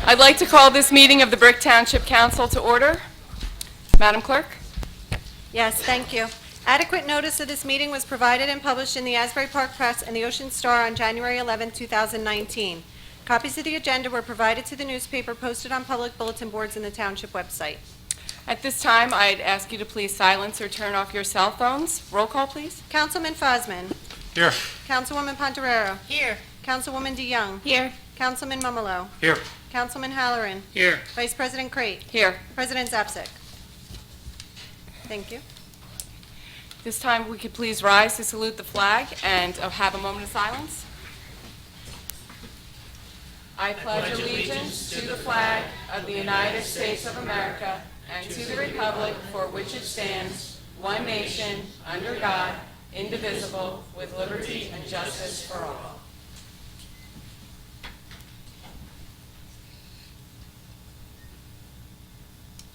I'd like to call this meeting of the Brick Township Council to order. Madam Clerk? Yes, thank you. Adequate notice of this meeting was provided and published in the Asbury Park Press and the Ocean Star on January 11, 2019. Copies of the agenda were provided to the newspaper posted on public bulletin boards in the township website. At this time, I'd ask you to please silence or turn off your cell phones. Roll call, please. Councilman Fosman. Here. Councilwoman Pontarero. Here. Councilwoman DeYoung. Here. Councilman Mumolo. Here. Councilman Halloran. Here. Vice President Crate. Here. President Zapsik. Thank you. This time, we could please rise to salute the flag and have a moment of silence. I pledge allegiance to the flag of the United States of America and to the republic for which it stands, one nation, under God, indivisible, with liberty and justice for all.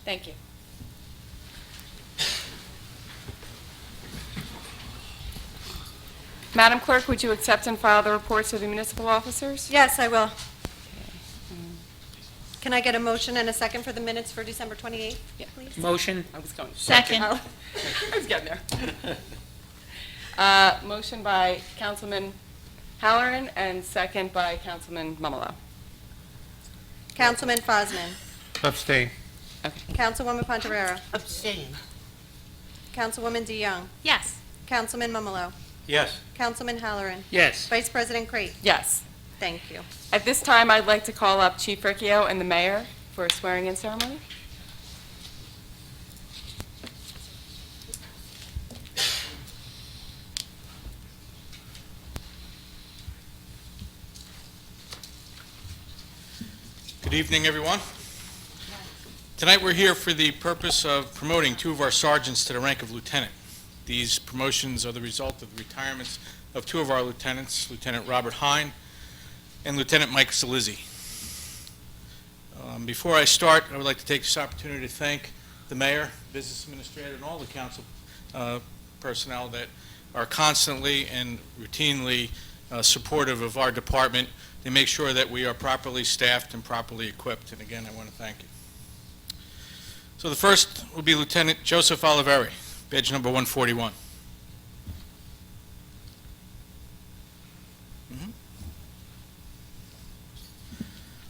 Thank you. Madam Clerk, would you accept and file the reports of the municipal officers? Yes, I will. Can I get a motion and a second for the minutes for December 28th, please? Motion. I was going. Second. Oh, I was getting there. Motion by Councilman Halloran and second by Councilman Mumolo. Councilman Fosman. Abstain. Councilwoman Pontarero. Abstain. Councilwoman DeYoung. Yes. Councilman Mumolo. Yes. Councilman Halloran. Yes. Vice President Crate. Yes. Thank you. At this time, I'd like to call up Chief Riccio and the mayor for a swearing-in ceremony. Good evening, everyone. Tonight we're here for the purpose of promoting two of our sergeants to the rank of lieutenant. These promotions are the result of the retirements of two of our lieutenants, Lieutenant Robert Hine and Lieutenant Mike Zalizzi. Before I start, I would like to take this opportunity to thank the mayor, business administrator, and all the council personnel that are constantly and routinely supportive of our department. They make sure that we are properly staffed and properly equipped, and again, I want to thank you. So the first will be Lieutenant Joseph Oliveri, badge number 141.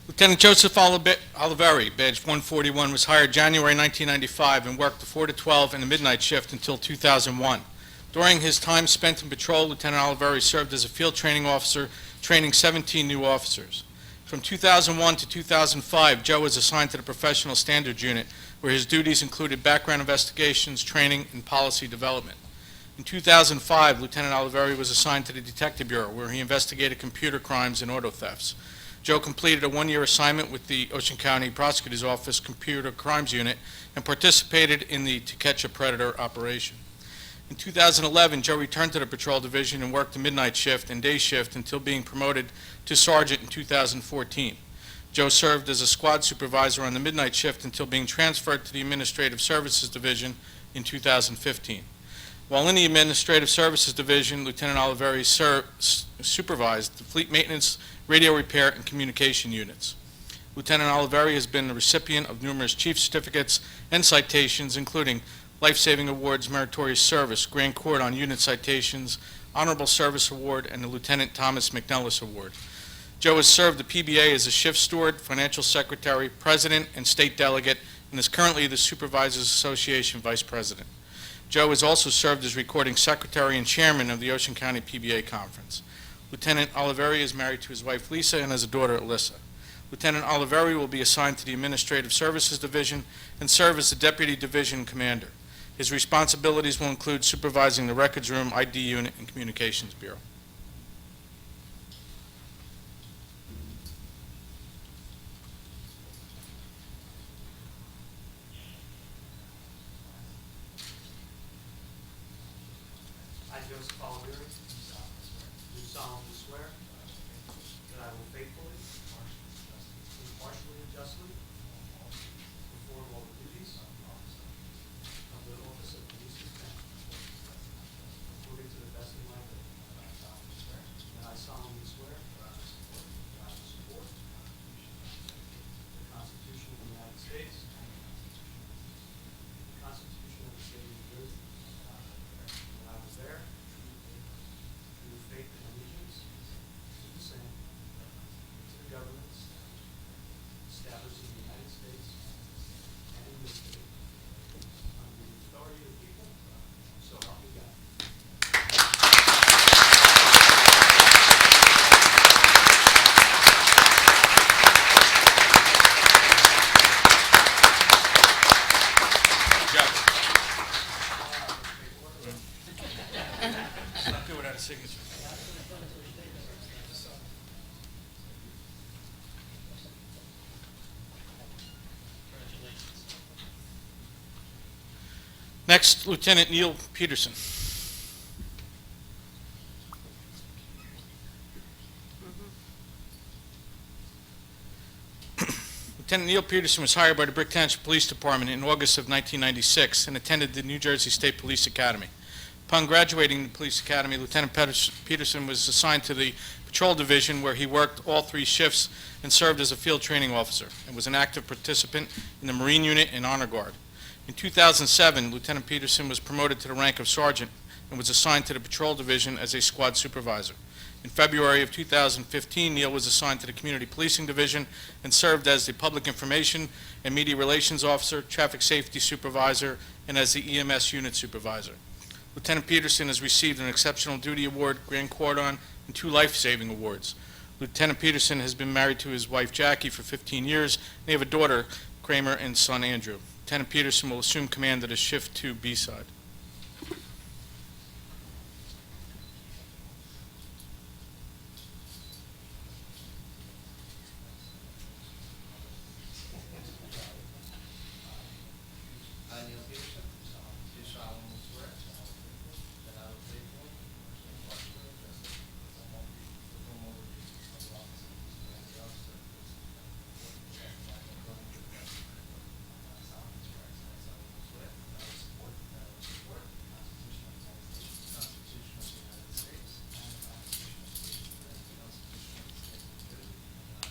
Lieutenant Joseph Oliveri, badge 141, was hired January 1995 and worked the 4 to 12 and the midnight shift until 2001. During his time spent in patrol, Lieutenant Oliveri served as a field training officer, training 17 new officers. From 2001 to 2005, Joe was assigned to the Professional Standards Unit, where his duties included background investigations, training, and policy development. In 2005, Lieutenant Oliveri was assigned to the Detective Bureau, where he investigated computer crimes and auto thefts. Joe completed a one-year assignment with the Ocean County Prosecutor's Office Computer Crimes Unit and participated in the To Catch a Predator operation. In 2011, Joe returned to the Patrol Division and worked the midnight shift and day shift until being promoted to Sergeant in 2014. Joe served as a squad supervisor on the midnight shift until being transferred to the Administrative Services Division in 2015. While in the Administrative Services Division, Lieutenant Oliveri supervised the fleet maintenance, radio repair, and communication units. Lieutenant Oliveri has been the recipient of numerous chief certificates and citations, including Life-Saving Awards, Meritorious Service, Grand Court on Unit Citations, Honorable Service Award, and the Lieutenant Thomas McNellis Award. Joe has served the PBA as a shift steward, financial secretary, president, and state delegate, and is currently the Supervisors Association vice president. Joe has also served as recording secretary and chairman of the Ocean County PBA Conference. Lieutenant Oliveri is married to his wife Lisa and has a daughter Alyssa. Lieutenant Oliveri will be assigned to the Administrative Services Division and serve as the Deputy Division Commander. His responsibilities will include supervising the Records Room, ID Unit, and Communications Bureau. I, Joseph Oliveri, do solemnly swear that I will faithfully, impartially, and justly perform all the duties of the office of police lieutenant according to the best of my ability. And I solemnly swear that I will support Next, Lieutenant Neil Peterson. Lieutenant Neil Peterson was hired by the Brick Township Police Department in August of 1996 and attended the New Jersey State Police Academy. Upon graduating the Police Academy, Lieutenant Peterson was assigned to the Patrol Division, where he worked all 3 shifts and served as a field training officer, and was an active participant in the Marine Unit and Honor Guard. In 2007, Lieutenant Peterson was promoted to the rank of sergeant and was assigned to the Patrol Division as a squad supervisor. In February of 2015, Neil was assigned to the Community Policing Division and served as the Public Information and Media Relations Officer, Traffic Safety Supervisor, and as the EMS Unit Supervisor. Lieutenant Peterson has received an Exceptional Duty Award, Grand Cordon, and 2 Life-Saving Awards. Lieutenant Peterson has been married to his wife Jackie for 15 years. They have a daughter, Kramer, and son Andrew. Lieutenant Peterson will assume command of the Shift 2 B-side. I, Neil Peterson, do solemnly swear that I will faithfully and impartially, perform all the duties of the office of the officer according to the best of my ability. I solemnly swear that I will support the Constitution of the United States, and the Constitution of the State of New Jersey, and I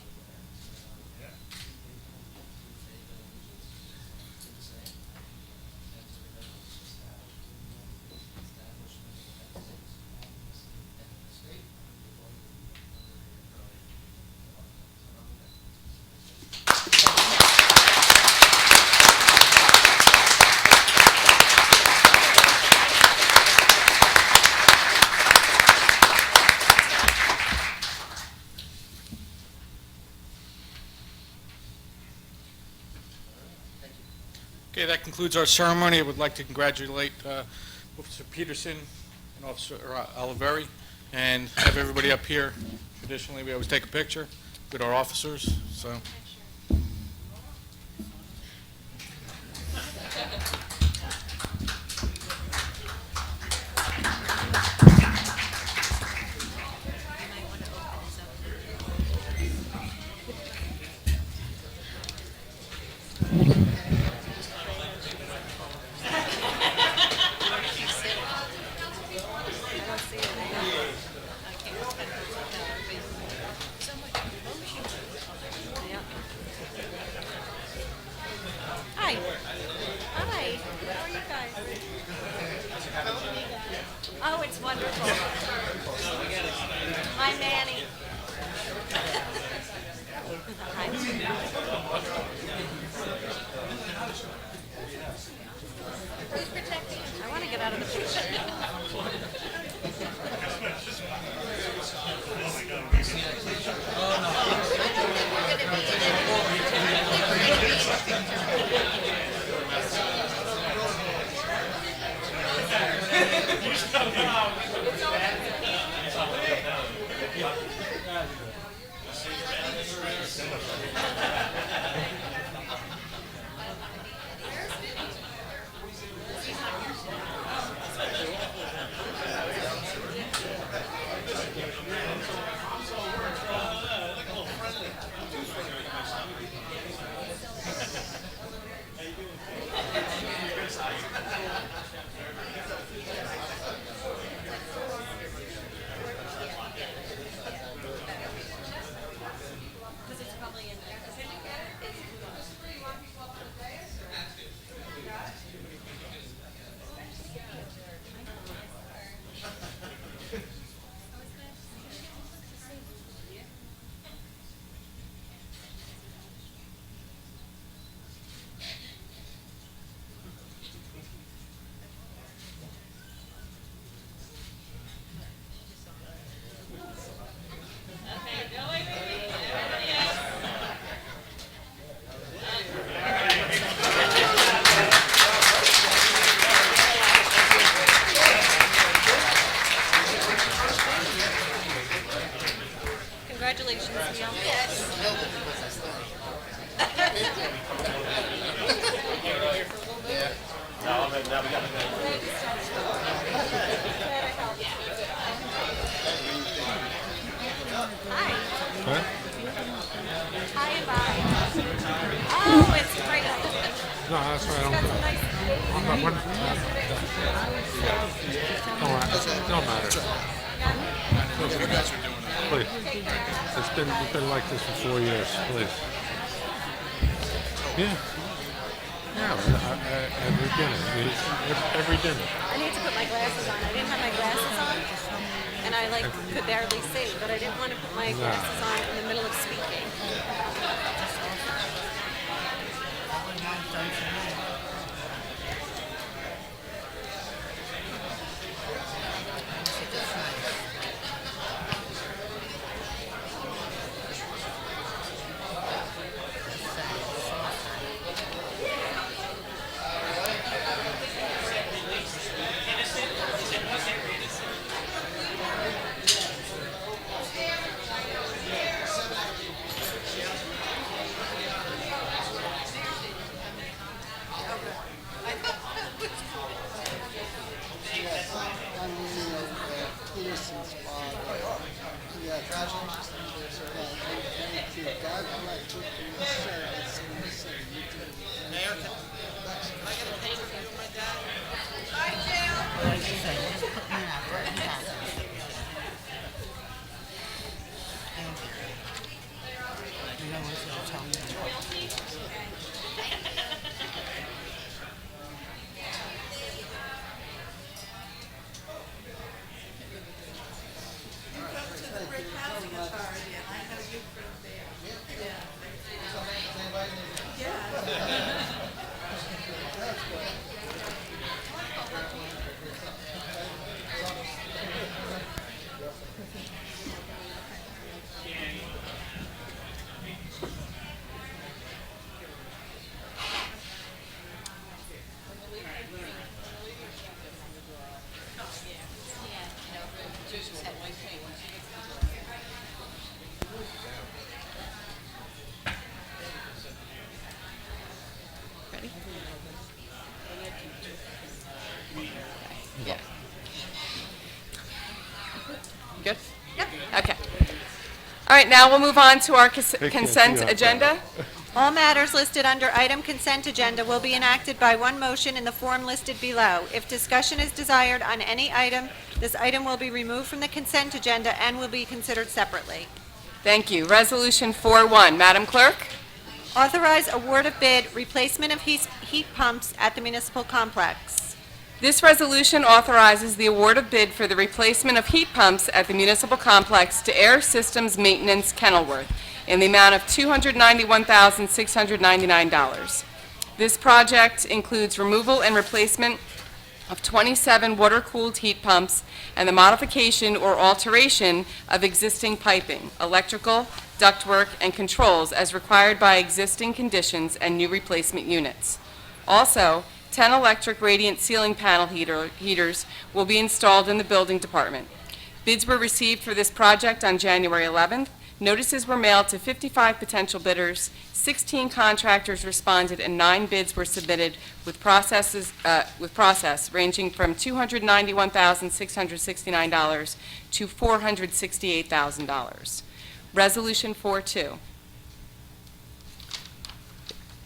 will bear, be faithful to the faith and allegiance to the same and to the governments established in the United States and in the state under the authority of Okay, that concludes our ceremony. I would like to congratulate Officer Peterson and Officer Oliveri, and have everybody up here. Traditionally, we always take a picture with our officers, so. Hi. Hi. How are you guys? Oh, it's wonderful. Hi, Manny. Hi. Who's protecting? I want to get out of the picture. it's great. No, that's why I don't. Don't matter. You guys are doing it. Please. It's been like this for 4 years. Please. Yeah. Yeah. Every dinner. Every dinner. I need to put my glasses on. I didn't have my glasses on, and I could barely see, but I didn't want to put my glasses on in the middle of speaking. Yeah. Good? Yep. Okay. All right, now we'll move on to our can't consent see that agenda. All matters listed under item consent agenda will be enacted by one motion in the form listed below. If discussion is desired on any item, this item will be removed from the consent agenda and will be considered separately. Thank you. Resolution 4-1. Madam Clerk? Authorize award of bid, replacement of heat pumps at the municipal complex. This resolution authorizes the award of bid for the replacement of heat pumps at the municipal complex to Air Systems Maintenance Kenilworth in the amount of $291,699. This project includes removal and replacement of 27 water-cooled heat pumps and the modification or alteration of existing piping, electrical, ductwork, and controls as required by existing conditions and new replacement units. Also, 10 electric radiant ceiling panel heaters will be installed in the building department. Bids were received for this project on January 11th. Notices were mailed to 55 potential bidders, 16 contractors responded, and 9 bids were submitted with process ranging from $291,669 to $468,000. Resolution 4-2.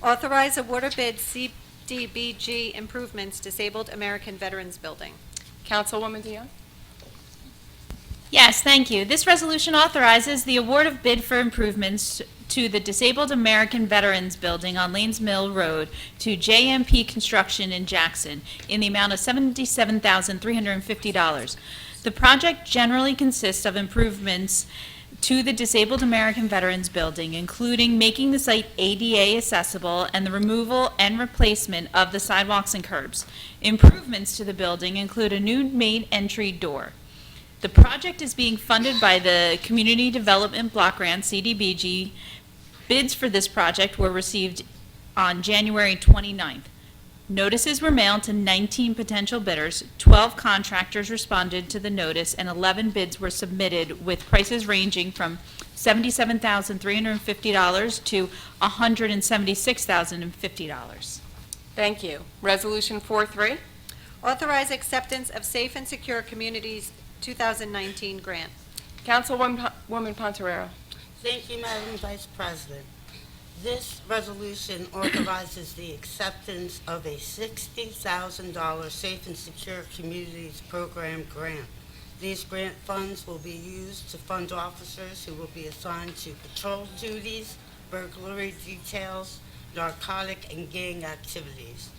Authorize award of bid CDBG improvements, Disabled American Veterans Building. Councilwoman Dion? Yes, thank you. This resolution authorizes the award of bid for improvements to the Disabled American Veterans Building on Lanes Mill Road to JMP Construction in Jackson in the amount of $77,350. The project generally consists of improvements to the Disabled American Veterans Building, including making the site ADA accessible and the removal and replacement of the sidewalks and curbs. Improvements to the building include a new main entry door. The project is being funded by the Community Development Block Grant, CDBG. Bids for this project were received on January 29th. Notices were mailed to 19 potential bidders, 12 contractors responded to the notice, and 11 bids were submitted with prices ranging from $77,350 to $176,050. Thank you. Resolution 4-3. Authorize acceptance of Safe and Secure Communities 2019 grant. Councilwoman Pontoriero. Thank you, Madam Vice President. This resolution authorizes the acceptance of a $60,000 Safe and Secure Communities Program grant. These grant funds will be used to fund officers who will be assigned to patrol duties, burglary details, narcotic and gang activities.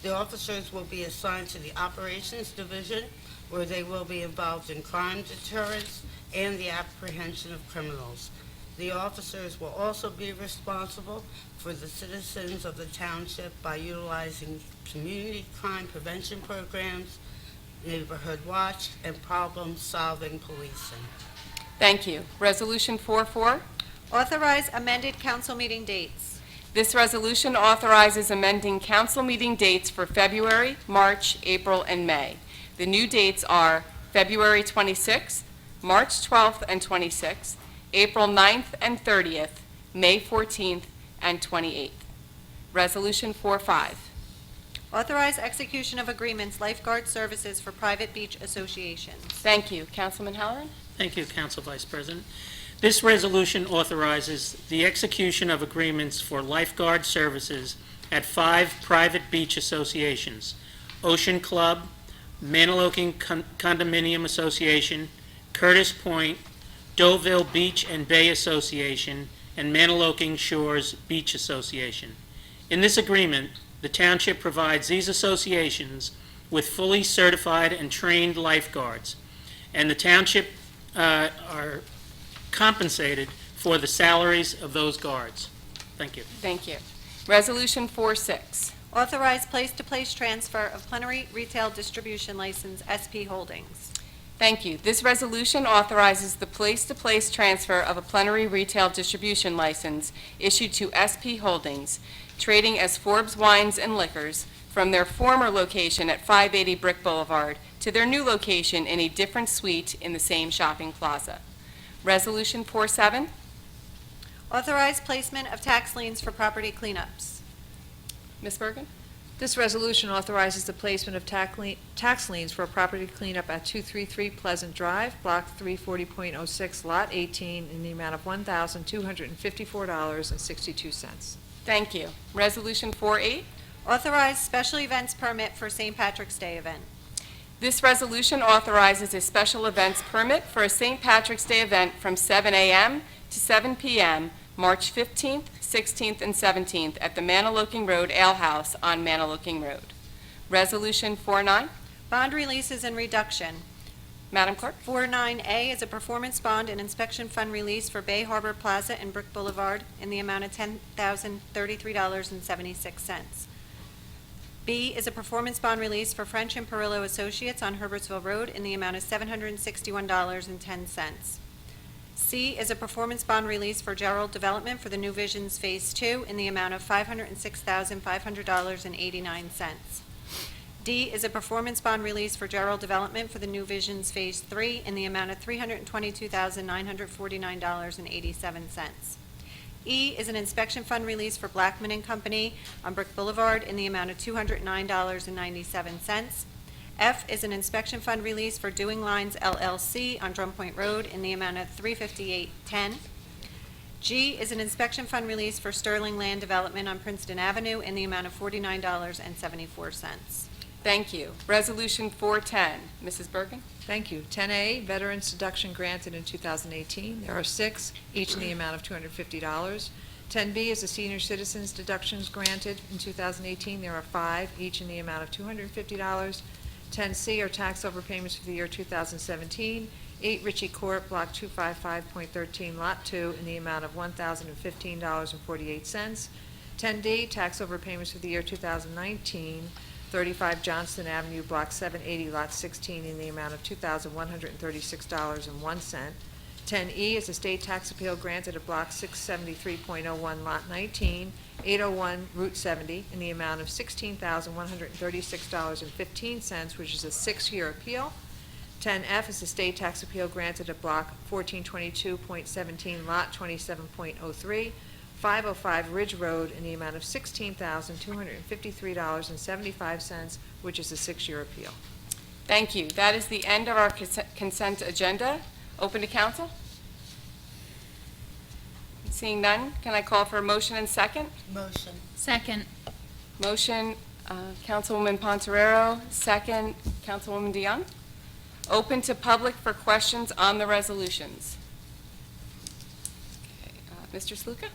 The officers will be assigned to the Operations Division, where they will be involved in crime deterrence and the apprehension of criminals. The officers will also be responsible for the citizens of the township by utilizing community crime prevention programs, neighborhood watch, and problem-solving policing. Thank you. Resolution 4-4. Authorize amended council meeting dates. This resolution authorizes amending council meeting dates for February, March, April, and May. The new dates are February 26th, March 12th and 26th, April 9th and 30th, May 14th and 28th. Resolution 4-5. Authorize execution of agreements lifeguard services for private beach associations. Thank you. Councilman Halloran? Thank you, Council Vice President. This resolution authorizes the execution of agreements for lifeguard services at 5 private beach associations: Ocean Club, Maniloking Condominium Association, Curtis Point, Deauville Beach and Bay Association, and Maniloking Shores Beach Association. In this agreement, the township provides these associations with fully certified and trained lifeguards, and the township are compensated for the salaries of those guards. Thank you. Thank you. Resolution 4-6. Authorize place-to-place transfer of plenary retail distribution license, SP Holdings. Thank you. This resolution authorizes the place-to-place transfer of a plenary retail distribution license issued to SP Holdings, trading as Forbes Wines and Liquors, from their former location at 580 Brick Boulevard to their new location in a different suite in the same shopping plaza. Resolution 4-7. Authorize placement of tax liens for property cleanups. Ms. Bergen? This resolution authorizes the placement of tax liens for a property cleanup at 233 Pleasant Drive, Block 340.06, Lot 18, in the amount of $1,254.62. Thank you. Resolution 4-8. Authorize special events permit for St. Patrick's Day event. This resolution authorizes a special events permit for a St. Patrick's Day event from 7 a.m. to 7 p.m., March 15th, 16th, and 17th at the Maniloking Road Ale House on Maniloking Road. Resolution 4-9. Bond releases and reduction. Madam Clerk? 49A is a performance bond and inspection fund release for Bay Harbor Plaza and Brick Boulevard in the amount of $10,033.76. B is a performance bond release for French and Perillo Associates on Herbertsville Road in the amount of $761.10. C is a performance bond release for Gerald Development for the New Visions Phase 2 in the amount of $506,500.89. D is a performance bond release for Gerald Development for the New Visions Phase 3 in the amount of $322,949.87. E is an inspection fund release for Blackman and Company on Brick Boulevard in the amount of $209.97. F is an inspection fund release for Doing Lines LLC on Drum Point Road in the amount of $358.10. G is an inspection fund release for Sterling Land Development on Princeton Avenue in the amount of $49.74. Thank you. Resolution 410. Mrs. Bergen? Thank you. 10A, Veterans Deduction granted in 2018. There are 6, each in the amount of $250. 10B is the Senior Citizens Deductions granted in 2018. There are 5, each in the amount of $250. 10C are tax overpayments for the year 2017. 8 Ritchie Court, Block 255.13, Lot 2, in the amount of $1,015.48. 10D, tax overpayments for the year 2019. 35 Johnston Avenue, Block 780, Lot 16, in the amount of $2,136.01. 10E is a state tax appeal granted at Block 673.01, Lot 19, 801 Route 70, in the amount of $16,136.15, which is a 6-year appeal. 10F is a state tax appeal granted at Block 1422.17, Lot 27.03, 505 Ridge Road, in the amount of $16,253.75, which is a 6-year appeal. Thank you. That is the end of our consent agenda. Open to council. Seeing none, can I call for a motion and second? Motion. Second. Motion, Councilwoman Pontorero, second, Councilwoman DeYoung. Open to public for questions on the resolutions. Okay, Mr. Sluka?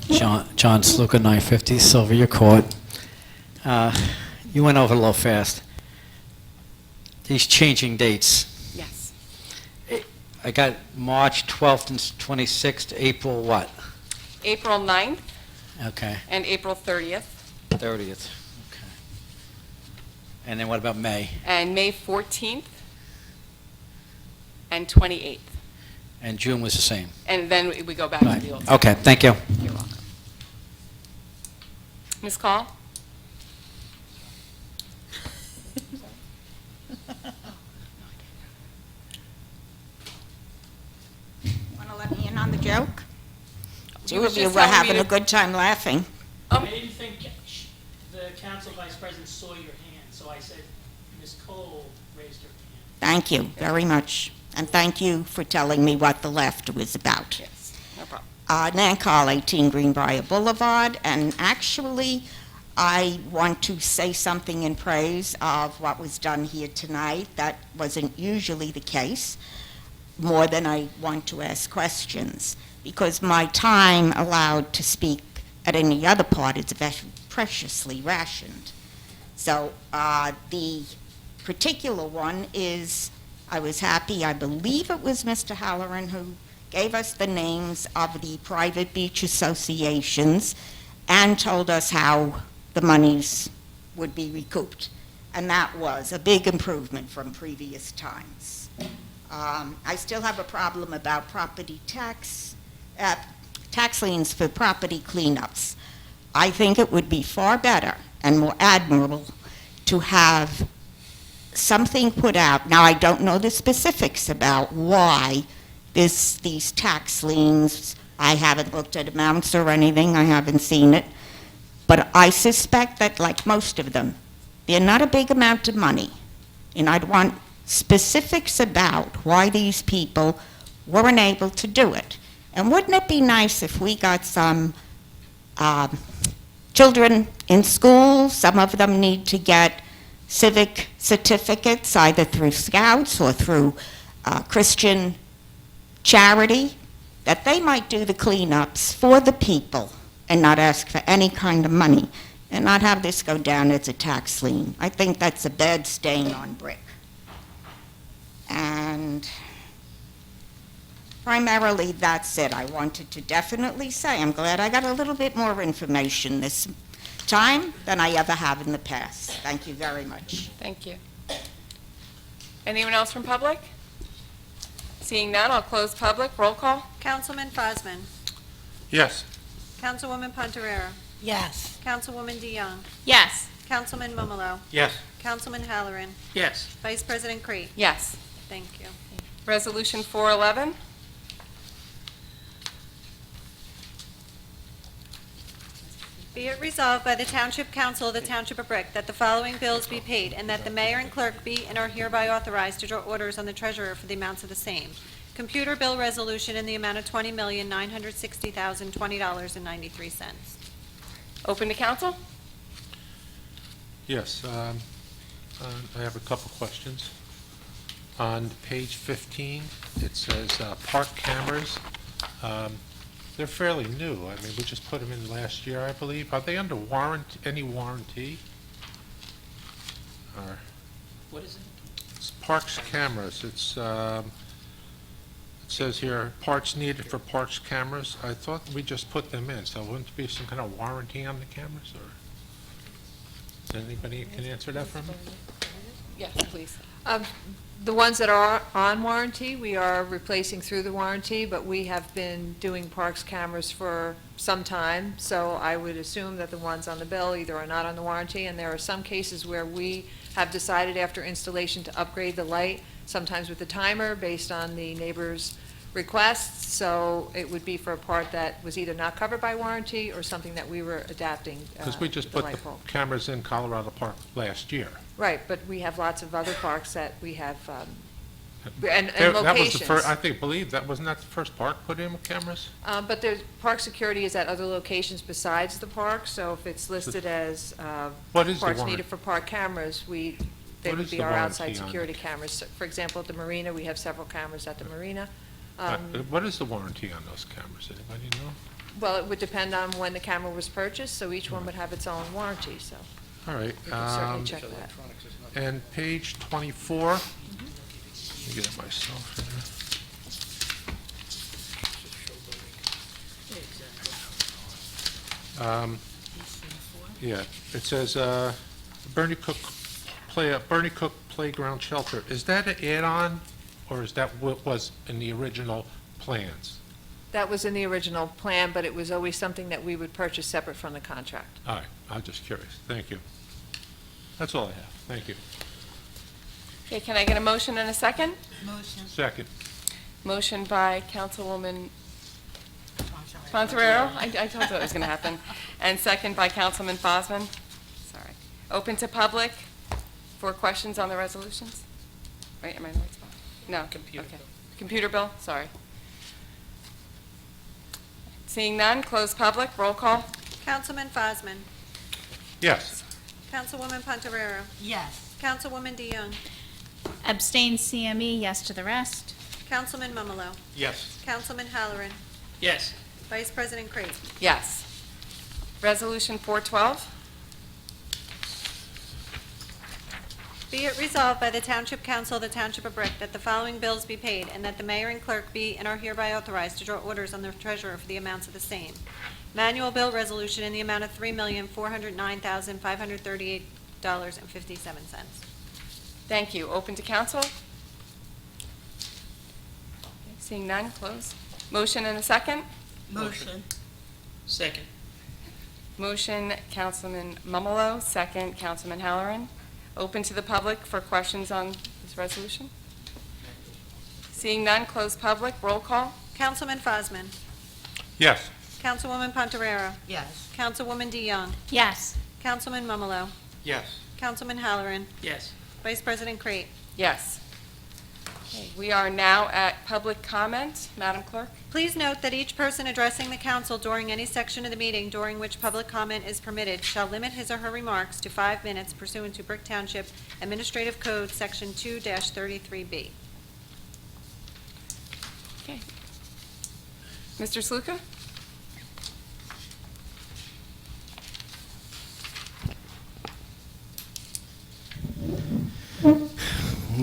John Sluka, 950 Sylvia Court. You went over a little fast. These changing dates. Yes. I got March 12th and 26th, April what? April 9th Okay, and April 30th, 30th. Okay. And then what about May? and May 14th and 28th. And June was the same. And then we go back to Right. the old. Okay, thank you. You're welcome. Ms. Call? Want to let me in on the joke? You Two were of you just were telling me having to- a good time laughing. I didn't think the council vice president saw your hand, so I said, Ms. Cole raised her hand. Thank you very much. And thank you for telling me what the laughter was about. Yes, no problem. Nan Carl, 18 Greenbrier Boulevard, and actually, I want to say something in praise of what was done here tonight. That wasn't usually the case, more than I want to ask questions, because my time allowed to speak at any other part is preciously rationed. So the particular one is, I was happy, I believe it was Mr. Halloran who gave us the names of the private beach associations and told us how the monies would be recouped. And that was a big improvement from previous times. I still have a problem about property tax liens for property cleanups. I think it would be far better and more admirable to have something put out. Now, I don't know the specifics about why these tax liens, I haven't looked at amounts or anything, I haven't seen it, but I suspect that, like most of them, they're not a big amount of money, and I'd want specifics about why these people weren't able to do it. And wouldn't it be nice if we got some children in school, some of them need to get civic certificates either through Scouts or through Christian charity, that they might do the cleanups for the people and not ask for any kind of money and not have this go down as a tax lien. I think that's a bad stain on Brick. And primarily, that's it. I wanted to definitely say I'm glad I got a little bit more information this time than I ever have in the past. Thank you very much. Thank you. Anyone else from public? Seeing none, I'll close public. Roll call? Councilman Fosman. Yes. Councilwoman Pontorero. Yes. Councilwoman DeYoung. Yes. Councilman Momolo. Yes. Councilman Halloran. Yes. Vice President Crete. Yes. Thank you. Resolution 411. Be it resolved by the Township Council of the Township of Brick that the following bills be paid, and that the mayor and clerk be and are hereby authorized to draw orders on the treasurer for the amounts of the same. Computer bill resolution in the amount of $20,960,020.93. Open to council? Yes. I have a couple questions. On page 15, it says park cameras. They're fairly new. I mean, we just put them in last year, I believe. Are they under warranty, any warranty? Or What is it? it's parks cameras. It's, it says here, parts needed for parks cameras. I thought we just put them in, so wouldn't there be some kind of warranty on the cameras, or? Is anybody can answer that for me? Yes, please. The ones that are on warranty, we are replacing through the warranty, but we have been doing parks cameras for some time, so I would assume that the ones on the bill either are not on the warranty, and there are some cases where we have decided after installation to upgrade the light, sometimes with the timer, based on the neighbor's requests, so it would be for a part that was either not covered by warranty or something that we were adapting. Because we just the put the light bulb. cameras in Colorado Park last year. Right, but we have lots of other parks that we have, and That was the locations. first, believe that, wasn't that the first park put in with cameras? But there's, park security is at other locations besides the park, so if it's listed as What is the parts warrant- needed for park cameras, they What would is be the our warranty outside on security cameras. So, for example, at the marina, we have several cameras at the marina. What is the warranty on those cameras? Anybody know? Well, it would depend on when the camera was purchased, so each one would have its own warranty, so All right. we can certainly check that. Electronics is not. And page 24. Let me get it myself here. Yeah, it says Bernie Cook Playground Shelter. Is that an add-on, or is that what was in the original plans? That was in the original plan, but it was always something that we would purchase separate from the contract. All right, I was just curious. Thank you. That's all I have. Thank you. Okay, can I get a motion and a second? Motion. Second. Motion by Councilwoman Fonterero. I told you it was going to happen. And second by Councilman Bosman. Sorry. Open to public for questions on the resolutions? Wait, am I in the right spot? No. Computer Okay. bill. Computer bill, sorry. Seeing none, close public, roll call. Councilman Fosman. Yes. Councilwoman Pontarero. Yes. Councilwoman DeYoung. Abstain CME, yes to the rest. Councilman Mumalo. Yes. Councilman Halloran. Yes. Vice President Crate. Yes. Resolution 412. Be it resolved by the Township Council of the Township of Brick that the following bills be paid, and that the mayor and clerk be and are hereby authorized to draw orders on the treasurer for the amounts of the same. Manual bill resolution in the amount of $3,409,538.57. Thank you. Open to council? Seeing none, close. Motion and a second? Motion. Second. Motion, Councilman Mumalo, second, Councilman Halloran. Open to the public for questions on this resolution? Seeing none, close public, roll call. Councilman Fosman. Yes. Councilwoman Pontarero. Yes. Councilwoman DeYoung. Yes. Councilman Mumalo. Yes. Councilman Halloran. Yes. Vice President Crate. Yes. Okay, we are now at public comment. Madam Clerk? Please note that each person addressing the council during any section of the meeting during which public comment is permitted shall limit his or her remarks to 5 minutes pursuant to Brick Township Administrative Code, Section 2-33B. Okay. Mr. Sluka?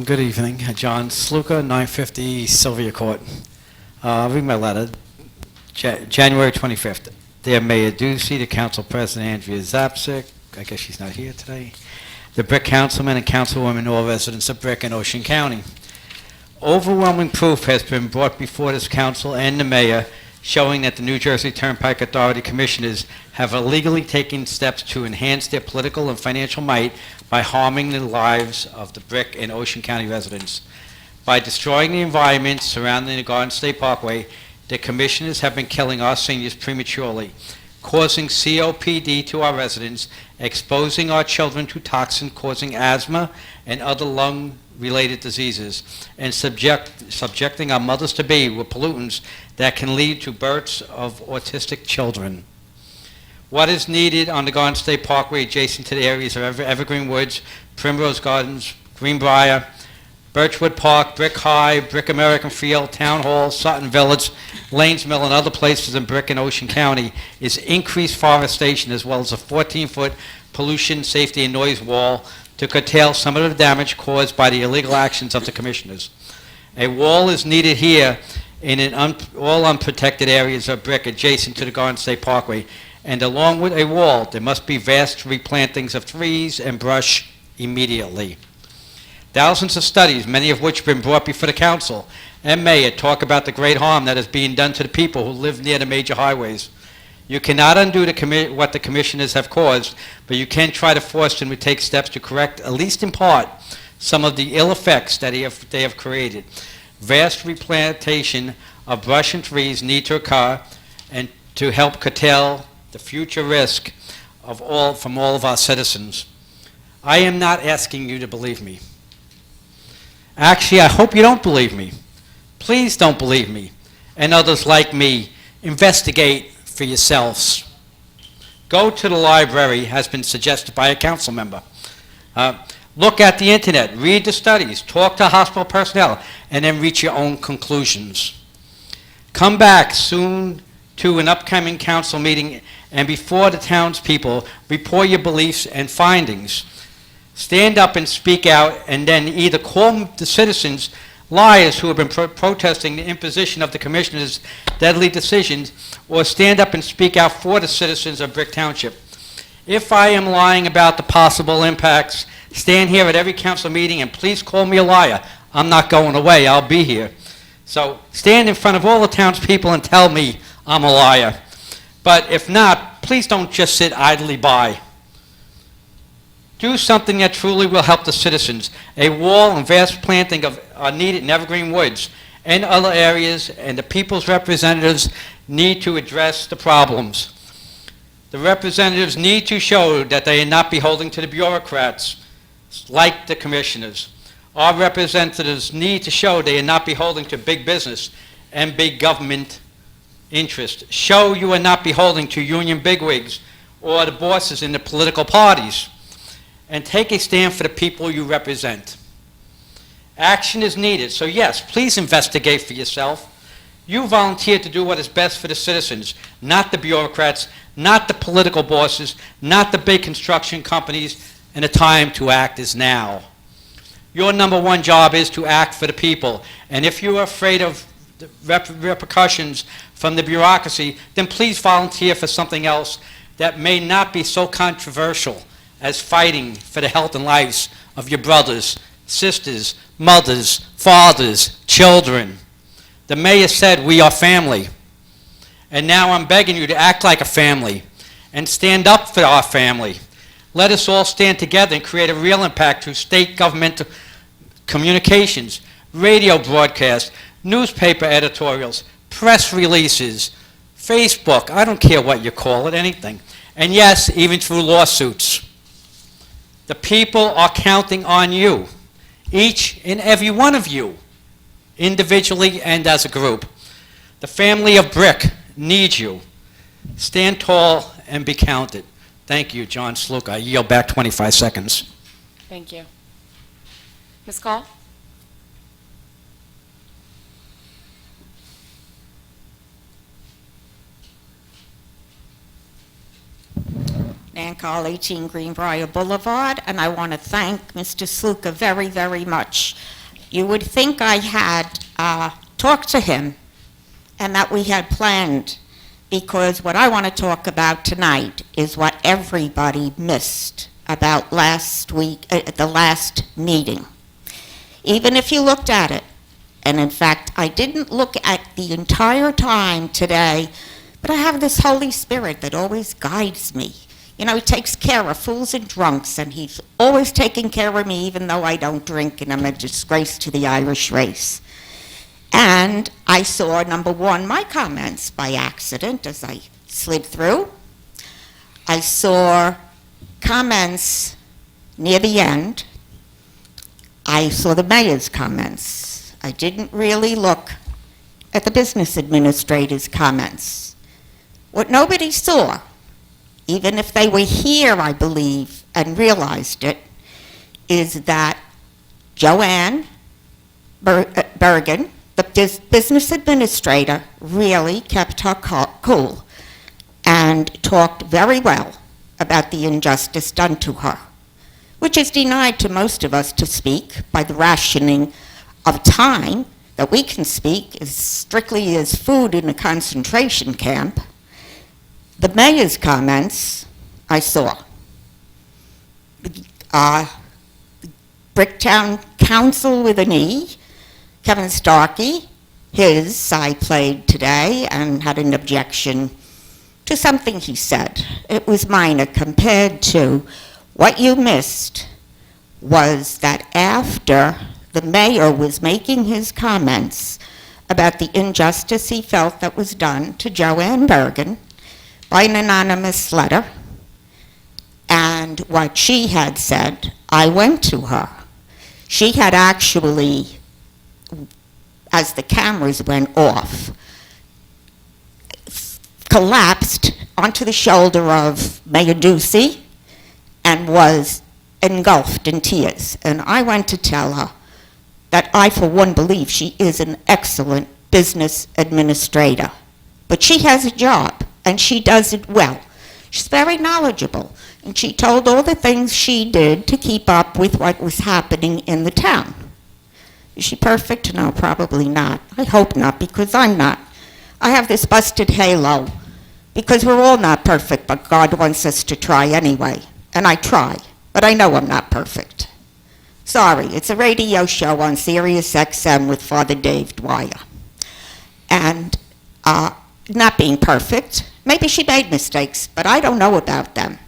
Good evening. John Sluka, 950 Sylvia Court. Read my letter. January 25th. Dear Mayor Ducey, to Council President Andrea Zapsik, I guess she's not here today, the Brick Councilman and Councilwoman, all residents of Brick and Ocean County. Overwhelming proof has been brought before this council and the mayor showing that the New Jersey Turnpike Authority Commissioners have illegally taken steps to enhance their political and financial might by harming the lives of the Brick and Ocean County residents. By destroying the environment surrounding the Garden State Parkway, the commissioners have been killing our seniors prematurely, causing COPD to our residents, exposing our children to toxins causing asthma and other lung-related diseases, and subjecting our mothers-to-be with pollutants that can lead to births of autistic children. What is needed on the Garden State Parkway adjacent to the areas of Evergreen Woods, Primrose Gardens, Greenbrier, Birchwood Park, Brick High, Brick American Field, Town Hall, Sutton Village, Lanes Mill, and other places in Brick and Ocean County is increased forestation as well as a 14-foot pollution, safety, and noise wall to curtail some of the damage caused by the illegal actions of the commissioners. A wall is needed here in all unprotected areas of Brick adjacent to the Garden State Parkway, and along with a wall, there must be vast replantings of trees and brush immediately. Thousands of studies, many of which have been brought before the council and mayor, talk about the great harm that is being done to the people who live near the major highways. You cannot undo what the commissioners have caused, but you can try to force them to take steps to correct, at least in part, some of the ill effects that they have created. vast replantation of brush and trees need to occur and to help curtail the future risk from all of our citizens. I am not asking you to believe me. Actually, I hope you don't believe me. Please don't believe me, and others like me. Investigate for yourselves. Go to the library, has been suggested by a council member. Look at the internet, read the studies, talk to hospital personnel, and then reach your own conclusions. Come back soon to an upcoming council meeting, and before the townspeople, report your beliefs and findings. Stand up and speak out, and then either call the citizens liars who have been protesting the imposition of the commissioner's deadly decisions, or stand up and speak out for the citizens of Brick Township. If I am lying about the possible impacts, stand here at every council meeting and please call me a liar. I'm not going away. I'll be here. So stand in front of all the townspeople and tell me I'm a liar. But if not, please don't just sit idly by. Do something that truly will help the citizens. A wall and vast planting are needed in evergreen woods and other areas, and the people's representatives need to address the problems. The representatives need to show that they are not beholden to the bureaucrats like the commissioners. Our representatives need to show they are not beholden to big business and big government interest. Show you are not beholden to union bigwigs or the bosses in the political parties. And take a stand for the people you represent. Action is needed, so yes, please investigate for yourself. You volunteered to do what is best for the citizens, not the bureaucrats, not the political bosses, not the big construction companies, and the time to act is now. Your number one job is to act for the people, and if you are afraid of the repercussions from the bureaucracy, then please volunteer for something else that may not be so controversial as fighting for the health and lives of your brothers, sisters, mothers, fathers, children. The mayor said we are family. And now I'm begging you to act like a family and stand up for our family. Let us all stand together and create a real impact through state governmental communications, radio broadcasts, newspaper editorials, press releases, Facebook, I don't care what you call it, anything. And yes, even through lawsuits. The people are counting on you, each and every one of you, individually and as a group. The family of Brick needs you. Stand tall and be counted. Thank you, John Sluk. I yield back 25 seconds. Thank you. Ms. Call? Nan Call, 18 Greenbrier Boulevard, and I want to thank Mr. Sluka very, very much. You would think I had talked to him and that we had planned, because what I want to talk about tonight is what everybody missed about last week, the last meeting. Even if you looked at it, and in fact, I didn't look at the entire time today, but I have this Holy Spirit that always guides me. You know, he takes care of fools and drunks, and he's always taking care of me, even though I don't drink, and I'm a disgrace to the Irish race. And I saw, number one, my comments by accident as I slid through. I saw comments near the end. I saw the mayor's comments. I didn't really look at the business administrator's comments. What nobody saw, even if they were here, I believe, and realized it, is that Joanne Bergen, the business administrator, really kept her cool and talked very well about the injustice done to her, which is denied to most of us to speak by the rationing of time that we can speak as strictly as food in a concentration camp. The mayor's comments I saw. Bricktown Council with an E, Kevin Starkey, his I played today and had an objection to something he said. It was minor compared to what you missed was that after the mayor was making his comments about the injustice he felt that was done to Joanne Bergen by an anonymous letter, and what she had said, I went to her. She had actually, as the cameras went off, collapsed onto the shoulder of Mayor Ducey and was engulfed in tears. And I went to tell her that I, for one, believe she is an excellent business administrator. But she has a job, and she does it well. She's very knowledgeable, and she told all the things she did to keep up with what was happening in the town. Is she perfect? No, probably not. I hope not, because I'm not. I have this busted halo, because we're all not perfect, but God wants us to try anyway. And I try, but I know I'm not perfect. Sorry, it's a radio show on Sirius XM with Father Dave Dwyer. And not being perfect, maybe she made mistakes, but I don't know about them.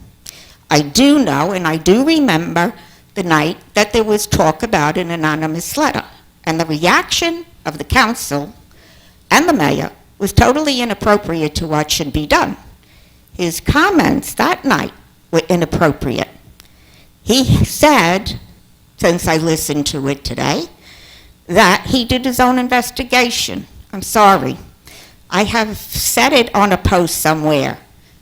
I do know, and I do remember the night that there was talk about an anonymous letter, and the reaction of the council and the mayor was totally inappropriate to what should be done. His comments that night were inappropriate. He said, since I listened to it today, that he did his own investigation. I'm sorry. I have said it on a post somewhere.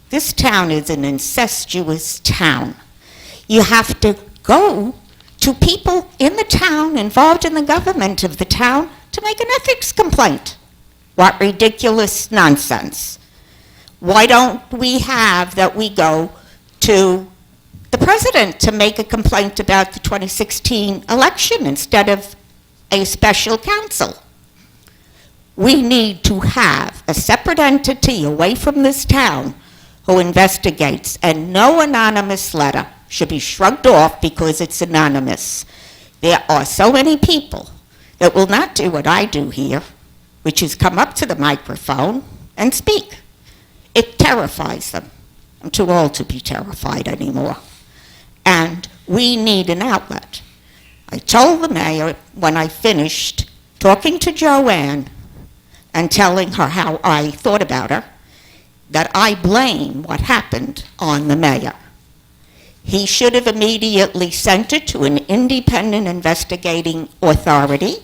This town is an incestuous town. You have to go to people in the town, involved in the government of the town, to make an ethics complaint. What ridiculous nonsense. Why don't we have that we go to the president to make a complaint about the 2016 election instead of a special counsel? We need to have a separate entity away from this town who investigates, and no anonymous letter should be shrugged off because it's anonymous. There are so many people that will not do what I do here, which is come up to the microphone and speak. It terrifies them. I'm too old to be terrified anymore. And we need an outlet. I told the mayor when I finished talking to Joanne and telling her how I thought about her, that I blame what happened on the mayor. He should have immediately sent it to an independent investigating authority,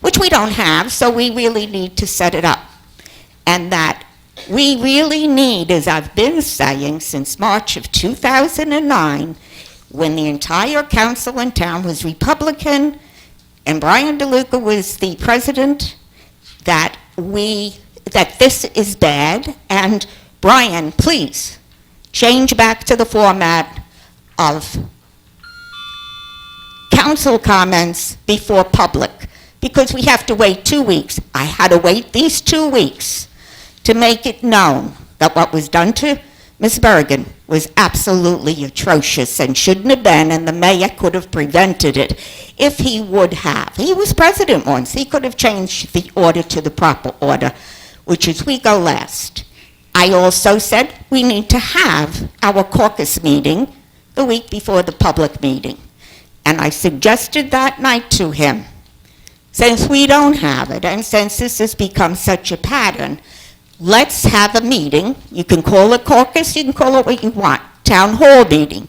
which we don't have, so we really need to set it up. And that we really need, as I've been saying since March of 2009, when the entire council in town was Republican and Brian DeLuca was the president, that this is bad. And Brian, please change back to the format of council comments before public, because we have to wait 2 weeks. I had to wait these 2 weeks to make it known that what was done to Ms. Bergen was absolutely atrocious and shouldn't have been, and the mayor could have prevented it if he would have. He was president once. He could have changed the order to the proper order, which is we go last. I also said we need to have our caucus meeting the week before the public meeting. And I suggested that night to him, since we don't have it, and since this has become such a pattern, let's have a meeting. You can call it caucus, you can call it what you want, town hall meeting,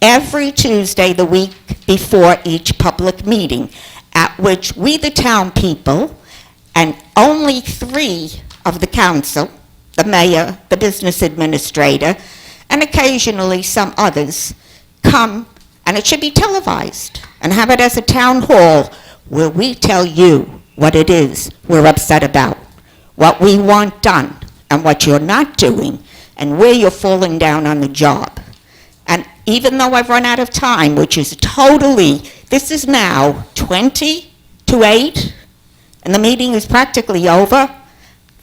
every Tuesday the week before each public meeting, at which we, the town people, and only 3 of the council, the mayor, the business administrator, and occasionally some others, come, and it should be televised, and have it as a town hall where we tell you what it is we're upset about, what we want done, and what you're not doing, and where you're falling down on the job. And even though I've run out of time, which is totally, this is now 20 to 8, and the meeting is practically over,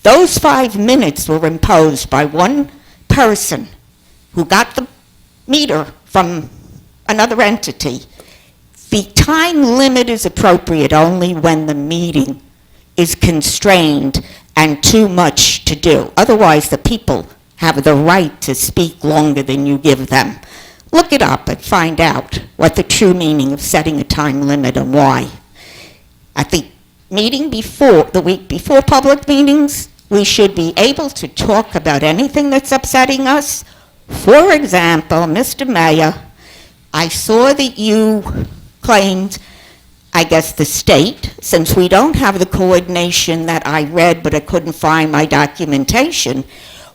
those 5 minutes were imposed by one person who got the meter from another entity. The time limit is appropriate only when the meeting is constrained and too much to do. Otherwise, the people have the right to speak longer than you give them. Look it up and find out what the true meaning of setting a time limit and why. At the meeting before, the week before public meetings, we should be able to talk about anything that's upsetting us. For example, Mr. Mayor, I saw that you claimed, I guess the state, since we don't have the coordination that I read but I couldn't find my documentation,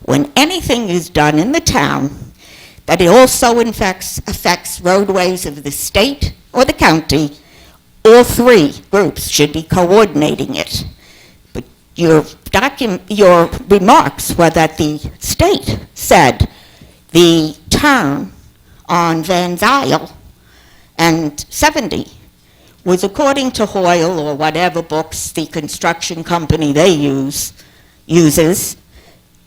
when anything is done in the town, that it also affects roadways of the state or the county. All three groups should be coordinating it. But your remarks were that the state said the turn on Van Zyl and 70 was, according to Hoyle or whatever books the construction company they uses,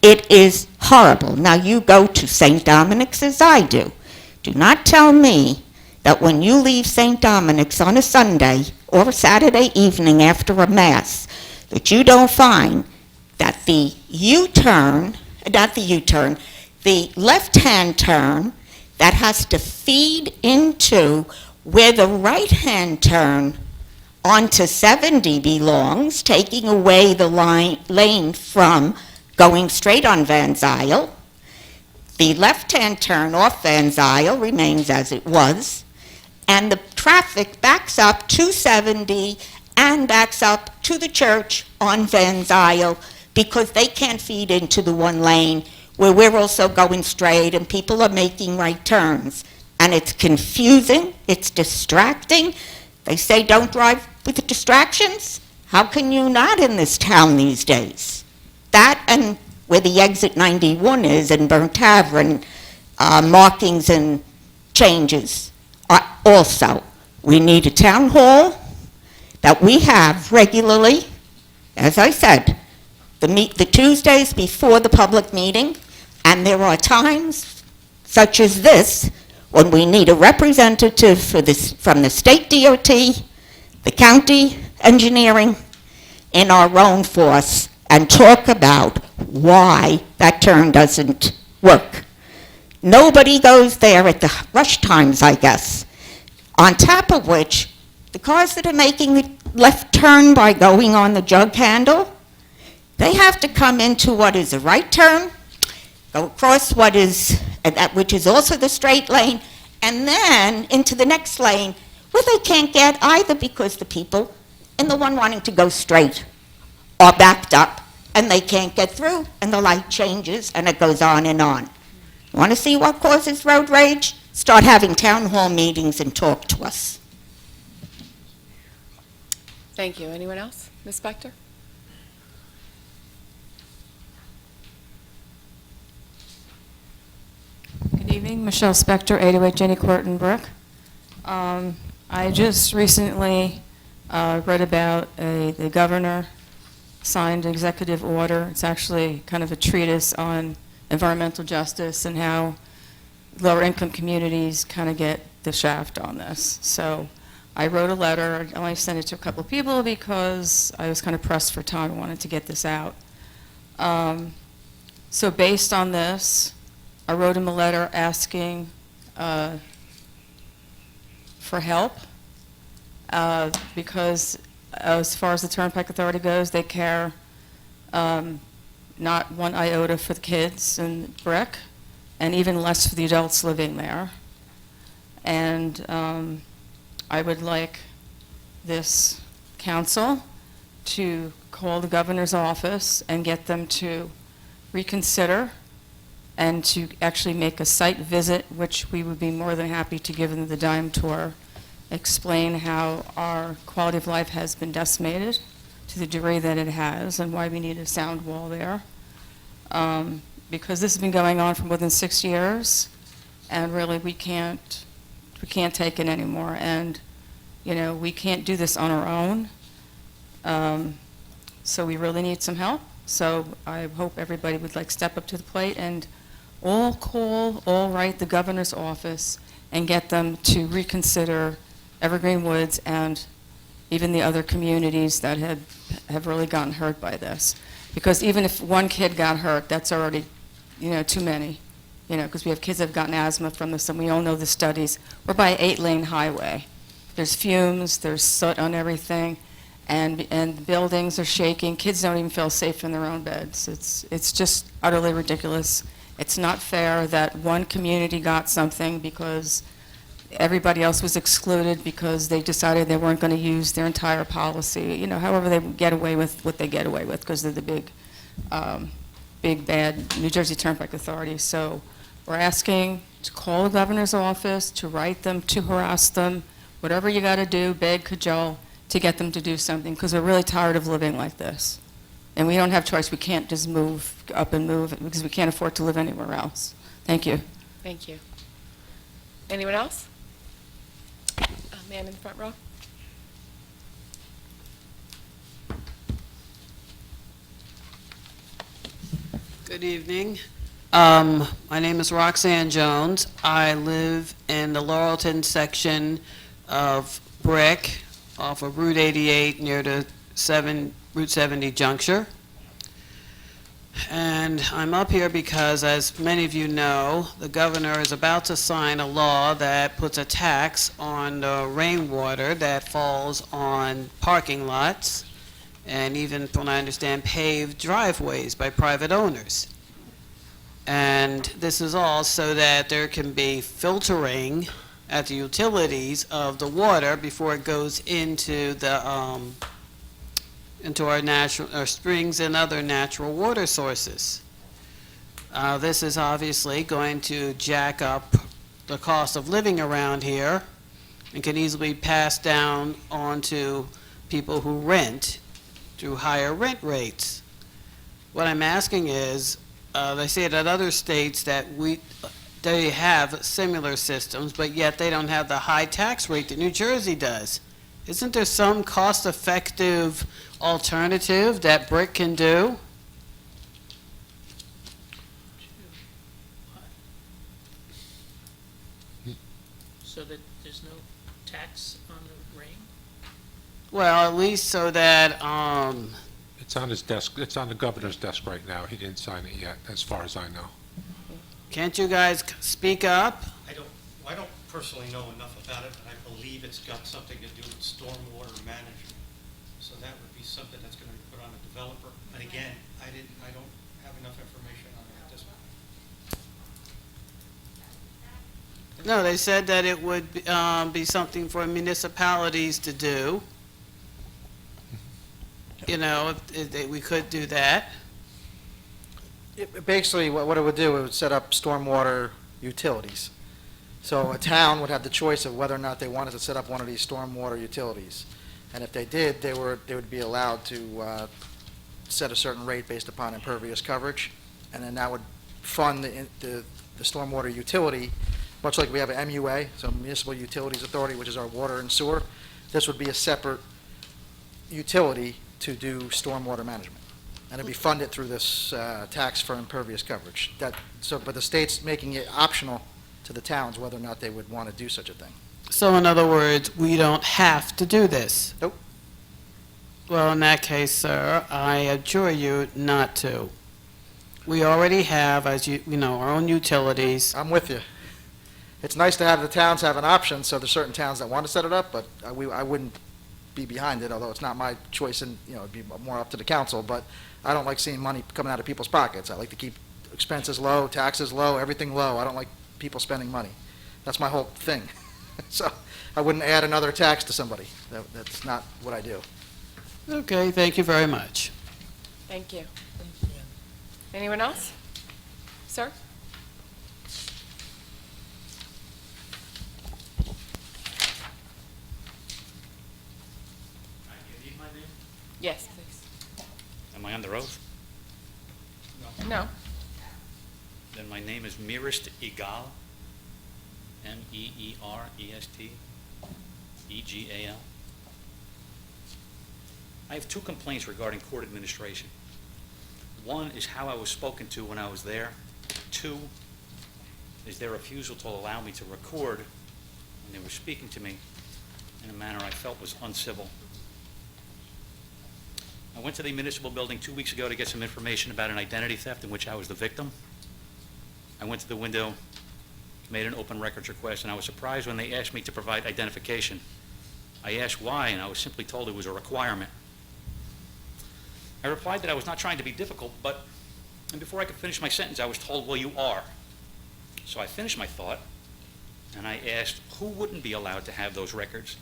it is horrible. Now you go to St. Dominic's as I do. Do not tell me that when you leave St. Dominic's on a Sunday or a Saturday evening after a Mass, that you don't find that the the left-hand turn that has to feed into where the right-hand turn onto 70 belongs, taking away the lane from going straight on Van Zyl. The left-hand turn off Van Zyl remains as it was, and the traffic backs up to 70 and backs up to the church on Van Zyl because they can't feed into the one lane where we're also going straight and people are making right turns. And it's confusing, it's distracting. They say don't drive with distractions. How can you not in this town these days? That and where the exit 91 is and Burnt Tavern, markings and changes. Also, we need a town hall that we have regularly, as I said, the Tuesdays before the public meeting, and there are times such as this when we need a representative from the state DOT, the county engineering, in our own force, and talk about why that turn doesn't work. Nobody goes there at the rush times, I guess. On top of which, the cars that are making the left turn by going on the jug handle, they have to come into what is a right turn, go across which is also the straight lane, and then into the next lane where they can't get either because the people in the one wanting to go straight are backed up and they can't get through, and the light changes and it goes on and on. Want to see what causes road rage? Start having town hall meetings and talk to us. Thank you. Anyone else? Ms. Spector? Good evening, Michelle Spector, 808 Jenny Court in Brick. I just recently read about the governor signed an executive order. It's actually kind of a treatise on environmental justice and how lower income communities kind of get the shaft on this. So I wrote a letter. I only sent it to a couple of people because I was kind of pressed for time. I wanted to get this out. So based on this, I wrote him a letter asking for help because as far as the Turnpike Authority goes, they care not one iota for the kids in Brick, and even less for the adults living there. And I would like this council to call the governor's office and get them to reconsider and to actually make a site visit, which we would be more than happy to give them the dime tour, explain how our quality of life has been decimated to the degree that it has and why we need a sound wall there. Because this has been going on for more than 6 years, and really we can't take it anymore. And you know, we can't do this on our own. So we really need some help. So I hope everybody would step up to the plate and all write the governor's office and get them to reconsider Evergreen Woods and even the other communities that have really gotten hurt by this. Because even if one kid got hurt, that's already, too many. Because we have kids that have gotten asthma from this, and we all know the studies. We're by an 8-lane highway. There's fumes, there's soot on everything, and the buildings are shaking. Kids don't even feel safe in their own beds. It's just utterly ridiculous. It's not fair that one community got something because everybody else was excluded because they decided they weren't going to use their entire policy. You know, however they get away with what they get away with because they're the big bad New Jersey Turnpike Authority. So we're asking to call the governor's office, to write them, to harass them, whatever you got to do, beg, cajole, to get them to do something, because we're really tired of living like this. And we don't have choice. We can't just move up and move because we can't afford to live anywhere else. Thank you. Thank you. Anyone else? Man in the front row. Good evening. My name is Roxanne Jones. I live in the Laurelton section of Brick off of Route 88 near the Route 70 juncture. And I'm up here because, as many of you know, the governor is about to sign a law that puts a tax on the rainwater that falls on parking lots and even, from what I understand, paved driveways by private owners. And this is all so that there can be filtering at the utilities of the water before it goes into the into our springs and other natural water sources. This is obviously going to jack up the cost of living around here and can easily be passed down onto people who rent through higher rent rates. What I'm asking is, they say that other states that they have similar systems, but yet they don't have the high tax rate that New Jersey does. Isn't there some cost-effective alternative that Brick can do? So that there's no tax on the rain? Well, at least so that, It's on his desk, it's on the governor's desk right now. He didn't sign it yet, as far as I know. can't you guys speak up? I don't personally know enough about it, but I believe it's got something to do with stormwater management. So that would be something that's going to be put on a developer. But again, I don't have enough information on it at this point. No, they said that it would be something for municipalities to do. You know, if we could do that. Basically, what it would do, it would set up stormwater utilities. So a town would have the choice of whether or not they wanted to set up one of these stormwater utilities. And if they did, they would be allowed to set a certain rate based upon impervious coverage, and then that would fund the stormwater utility, much like we have an MUA, so Municipal Utilities Authority, which is our water and sewer. This would be a separate utility to do stormwater management. And it'd be funded through this tax for impervious coverage. But the state's making it optional to the towns whether or not they would want to do such a thing. So in other words, we don't have to do this? Nope. Well, in that case, sir, I adjure you not to. We already have, as you know, our own utilities. I'm with you. It's nice to have the towns have an option, so there's certain towns that want to set it up, but I wouldn't be behind it, although it's not my choice, and it'd be more up to the council. But I don't like seeing money coming out of people's pockets. I like to keep expenses low, taxes low, everything low. I don't like people spending money. That's my whole thing. So I wouldn't add another tax to somebody. That's not what I do. Okay, thank you very much. Thank you. Anyone else? Sir? You need my name? Yes, please. Am I on the oath? No. Then my name is Mirist Egal, Meerest Egal. I have two complaints regarding court administration. One is how I was spoken to when I was there. Two is their refusal to allow me to record when they were speaking to me in a manner I felt was uncivil. I went to the municipal building 2 weeks ago to get some information about an identity theft in which I was the victim. I went to the window, made an open records request, and I was surprised when they asked me to provide identification. I asked why, and I was simply told it was a requirement. I replied that I was not trying to be difficult, and before I could finish my sentence, I was told, well, you are. So I finished my thought, and I asked who wouldn't be allowed to have those records.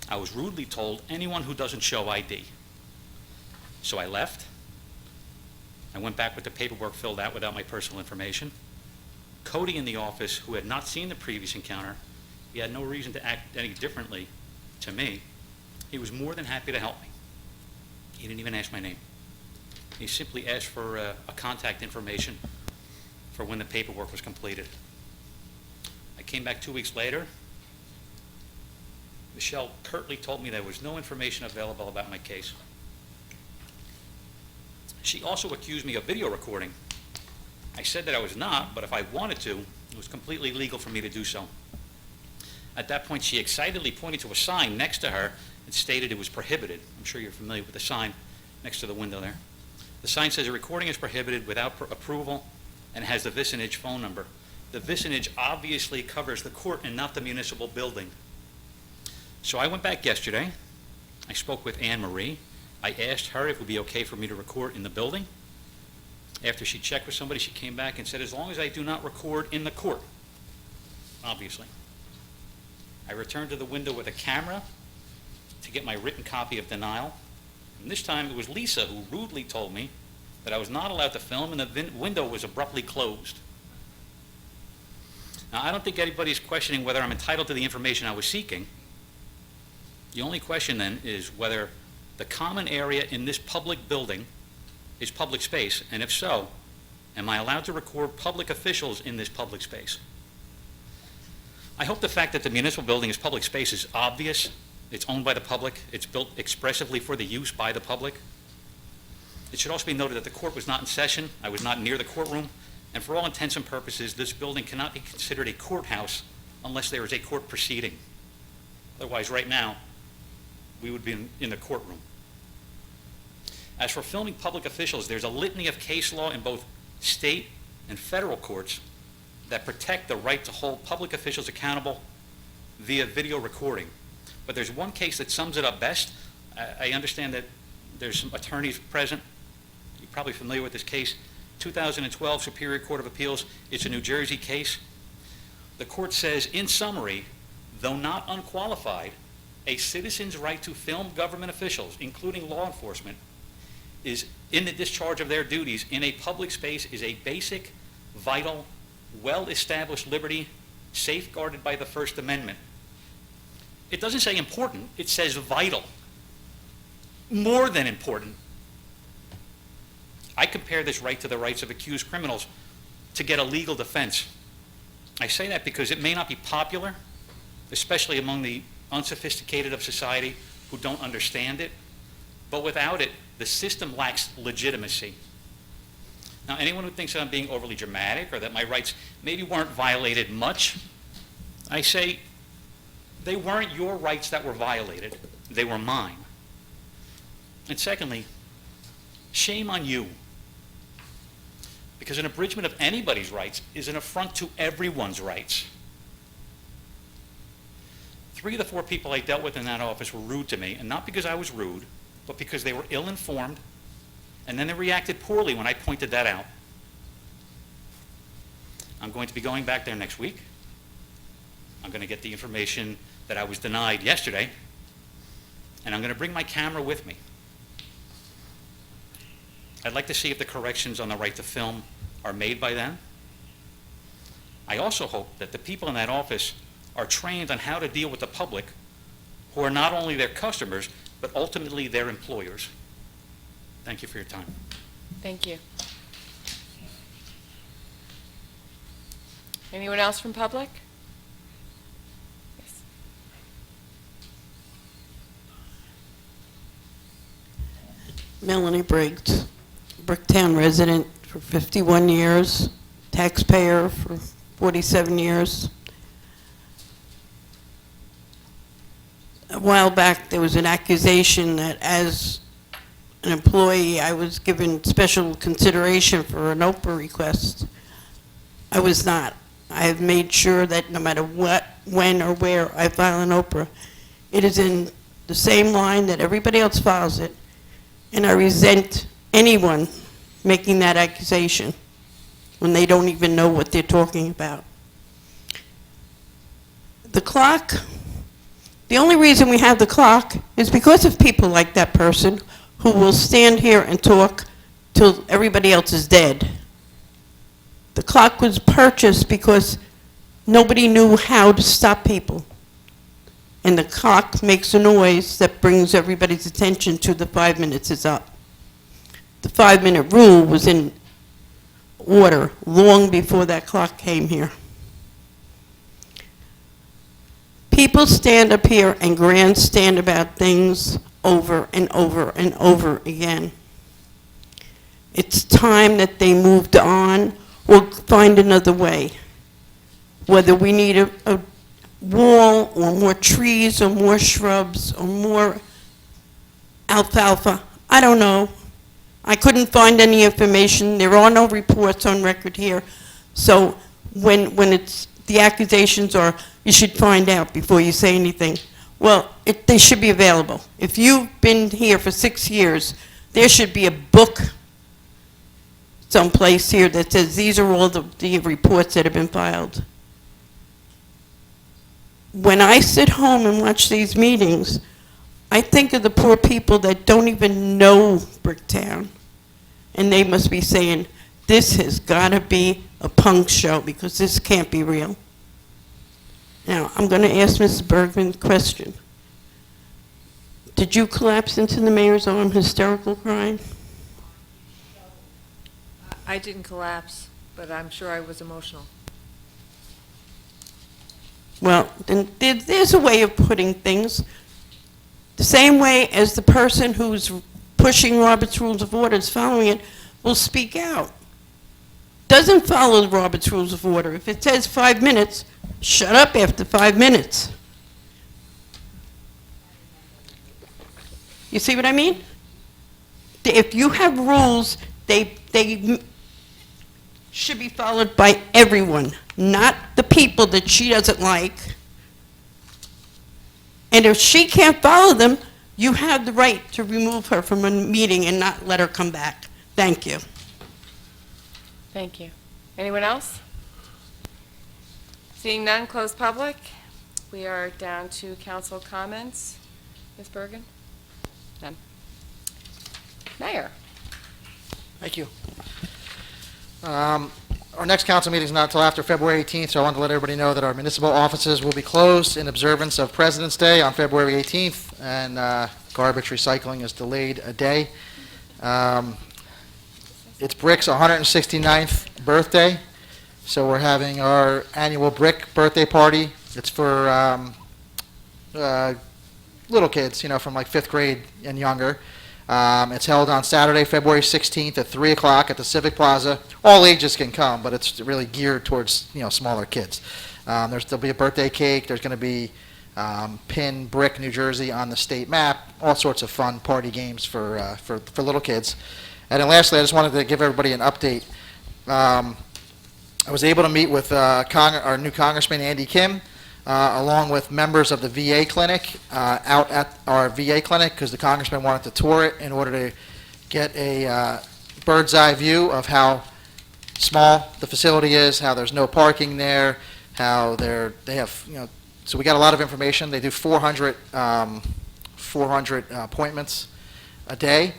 I was rudely told, anyone who doesn't show ID. So I left. I went back with the paperwork filled out without my personal information. Cody in the office, who had not seen the previous encounter, he had no reason to act any differently to me. He was more than happy to help me. He didn't even ask my name. He simply asked for a contact information for when the paperwork was completed. I came back 2 weeks later. Michelle curtly told me there was no information available about my case. She also accused me of video recording. I said that I was not, but if I wanted to, it was completely legal for me to do so. At that point, she excitedly pointed to a sign next to her and stated it was prohibited. I'm sure you're familiar with the sign next to the window there. The sign says a recording is prohibited without approval and has the vicinage phone number. The vicinage obviously covers the court and not the municipal building. So I went back yesterday. I spoke with Anne Marie. I asked her if it would be okay for me to record in the building. After she checked with somebody, she came back and said, as long as I do not record in the court, obviously. I returned to the window with a camera to get my written copy of denial. And this time it was Lisa who rudely told me that I was not allowed to film and the window was abruptly closed. Now, I don't think anybody's questioning whether I'm entitled to the information I was seeking. The only question then is whether the common area in this public building is public space, and if so, am I allowed to record public officials in this public space? I hope the fact that the municipal building is public space is obvious. It's owned by the public. It's built expressively for the use by the public. It should also be noted that the court was not in session. I was not near the courtroom, and for all intents and purposes, this building cannot be considered a courthouse unless there is a court proceeding. Otherwise, right now, we would be in the courtroom. As for filming public officials, there's a litany of case law in both state and federal courts that protect the right to hold public officials accountable via video recording. But there's one case that sums it up best. I understand that there's some attorneys present. You're probably familiar with this case. 2012 Superior Court of Appeals. It's a New Jersey case. The court says, in summary, though not unqualified, a citizen's right to film government officials, including law enforcement, is in the discharge of their duties in a public space is a basic, vital, well-established liberty safeguarded by the First Amendment. It doesn't say important, it says vital. More than important. I compare this right to the rights of accused criminals to get a legal defense. I say that because it may not be popular, especially among the unsophisticated of society who don't understand it, but without it, the system lacks legitimacy. Now, anyone who thinks that I'm being overly dramatic or that my rights maybe weren't violated much, I say they weren't your rights that were violated, they were mine. And secondly, shame on you. Because an abridgment of anybody's rights is an affront to everyone's rights. 3 of the 4 people I dealt with in that office were rude to me, and not because I was rude, but because they were ill-informed, and then they reacted poorly when I pointed that out. I'm going to be going back there next week. I'm going to get the information that I was denied yesterday, and I'm going to bring my camera with me. I'd like to see if the corrections on the right to film are made by then. I also hope that the people in that office are trained on how to deal with the public, who are not only their customers, but ultimately their employers. Thank you for your time. Thank you. Anyone else from public? Yes. Melanie Briggs, Bricktown resident for 51 years, taxpayer for 47 years. A while back, there was an accusation that as an employee, I was given special consideration for an Oprah request. I was not. I have made sure that no matter what, when, or where I file an Oprah, It is in the same line that everybody else files it, and I resent anyone making that accusation when they don't even know what they're talking about. The clock, the only reason we have the clock is because of people like that person who will stand here and talk till everybody else is dead. The clock was purchased because nobody knew how to stop people. And the clock makes a noise that brings everybody's attention to the 5 minutes is up. The 5-minute rule was in order long before that clock came here. People stand up here and grandstand about things over and over and over again. It's time that they moved on or find another way. Whether we need a wall or more trees or more shrubs or more alfalfa, I don't know. I couldn't find any information. There are no reports on record here. So when it's the accusations are, you should find out before you say anything. Well, they should be available. If you've been here for 6 years, there should be a book someplace here that says these are all the reports that have been filed. When I sit home and watch these meetings, I think of the poor people that don't even know Bricktown, and they must be saying, this has got to be a punk show because this can't be real. Now, I'm going to ask Mrs. Bergman a question. Did you collapse into the mayor's arm, hysterical crying? I didn't collapse, but I'm sure I was emotional. Well, then there's a way of putting things. The same way as the person who's pushing Robert's Rules of Order is following it will speak out. Doesn't follow Robert's Rules of Order. If it says 5 minutes, shut up after 5 minutes. You see what I mean? If you have rules, they should be followed by everyone, not the people that she doesn't like. And if she can't follow them, you have the right to remove her from a meeting and not let her come back. Thank you. Thank you. Anyone else? Seeing none, close public. We are down to council comments. Ms. Bergen? None. Mayor? Thank you. Our next council meeting is not until after February 18th, so I wanted to let everybody know that our municipal offices will be closed in observance of President's Day on February 18th, and garbage recycling is delayed a day. It's Brick's 169th birthday, so we're having our annual Brick birthday party. It's for little kids, from like 5th grade and younger. It's held on Saturday, February 16th at 3 o'clock at the Civic Plaza. All ages can come, but it's really geared towards, smaller kids. There'll be a birthday cake. There's going to be pin Brick, New Jersey on the state map, all sorts of fun party games for little kids. And then lastly, I just wanted to give everybody an update. I was able to meet with our new Congressman, Andy Kim, along with members of the VA clinic out at our VA clinic, because the congressman wanted to tour it in order to get a bird's eye view of how small the facility is, how there's no parking there, how they have, so we got a lot of information. They do 400 appointments a day,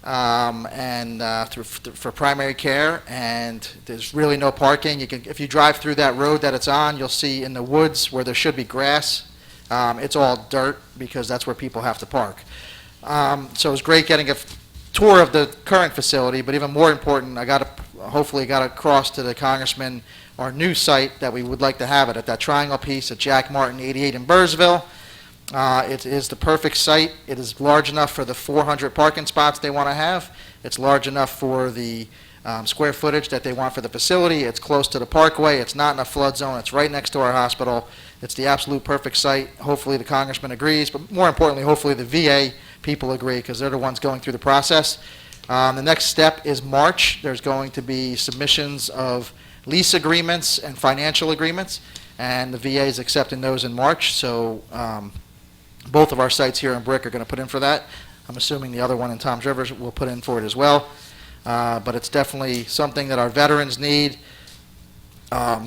and for primary care, and there's really no parking. If you drive through that road that it's on, you'll see in the woods where there should be grass, it's all dirt because that's where people have to park. So it was great getting a tour of the current facility, but even more important, hopefully got across to the congressman our new site that we would like to have it at that triangle piece at Jack Martin 88 in Burrsville. It is the perfect site. It is large enough for the 400 parking spots they want to have. It's large enough for the square footage that they want for the facility. It's close to the parkway. It's not in a flood zone. It's right next to our hospital. It's the absolute perfect site. Hopefully the congressman agrees, but more importantly, hopefully the VA people agree, because they're the ones going through the process. The next step is March. There's going to be submissions of lease agreements and financial agreements, and the VA is accepting those in March. So both of our sites here in Brick are going to put in for that. I'm assuming the other one in Toms River will put in for it as well. But it's definitely something that our veterans need.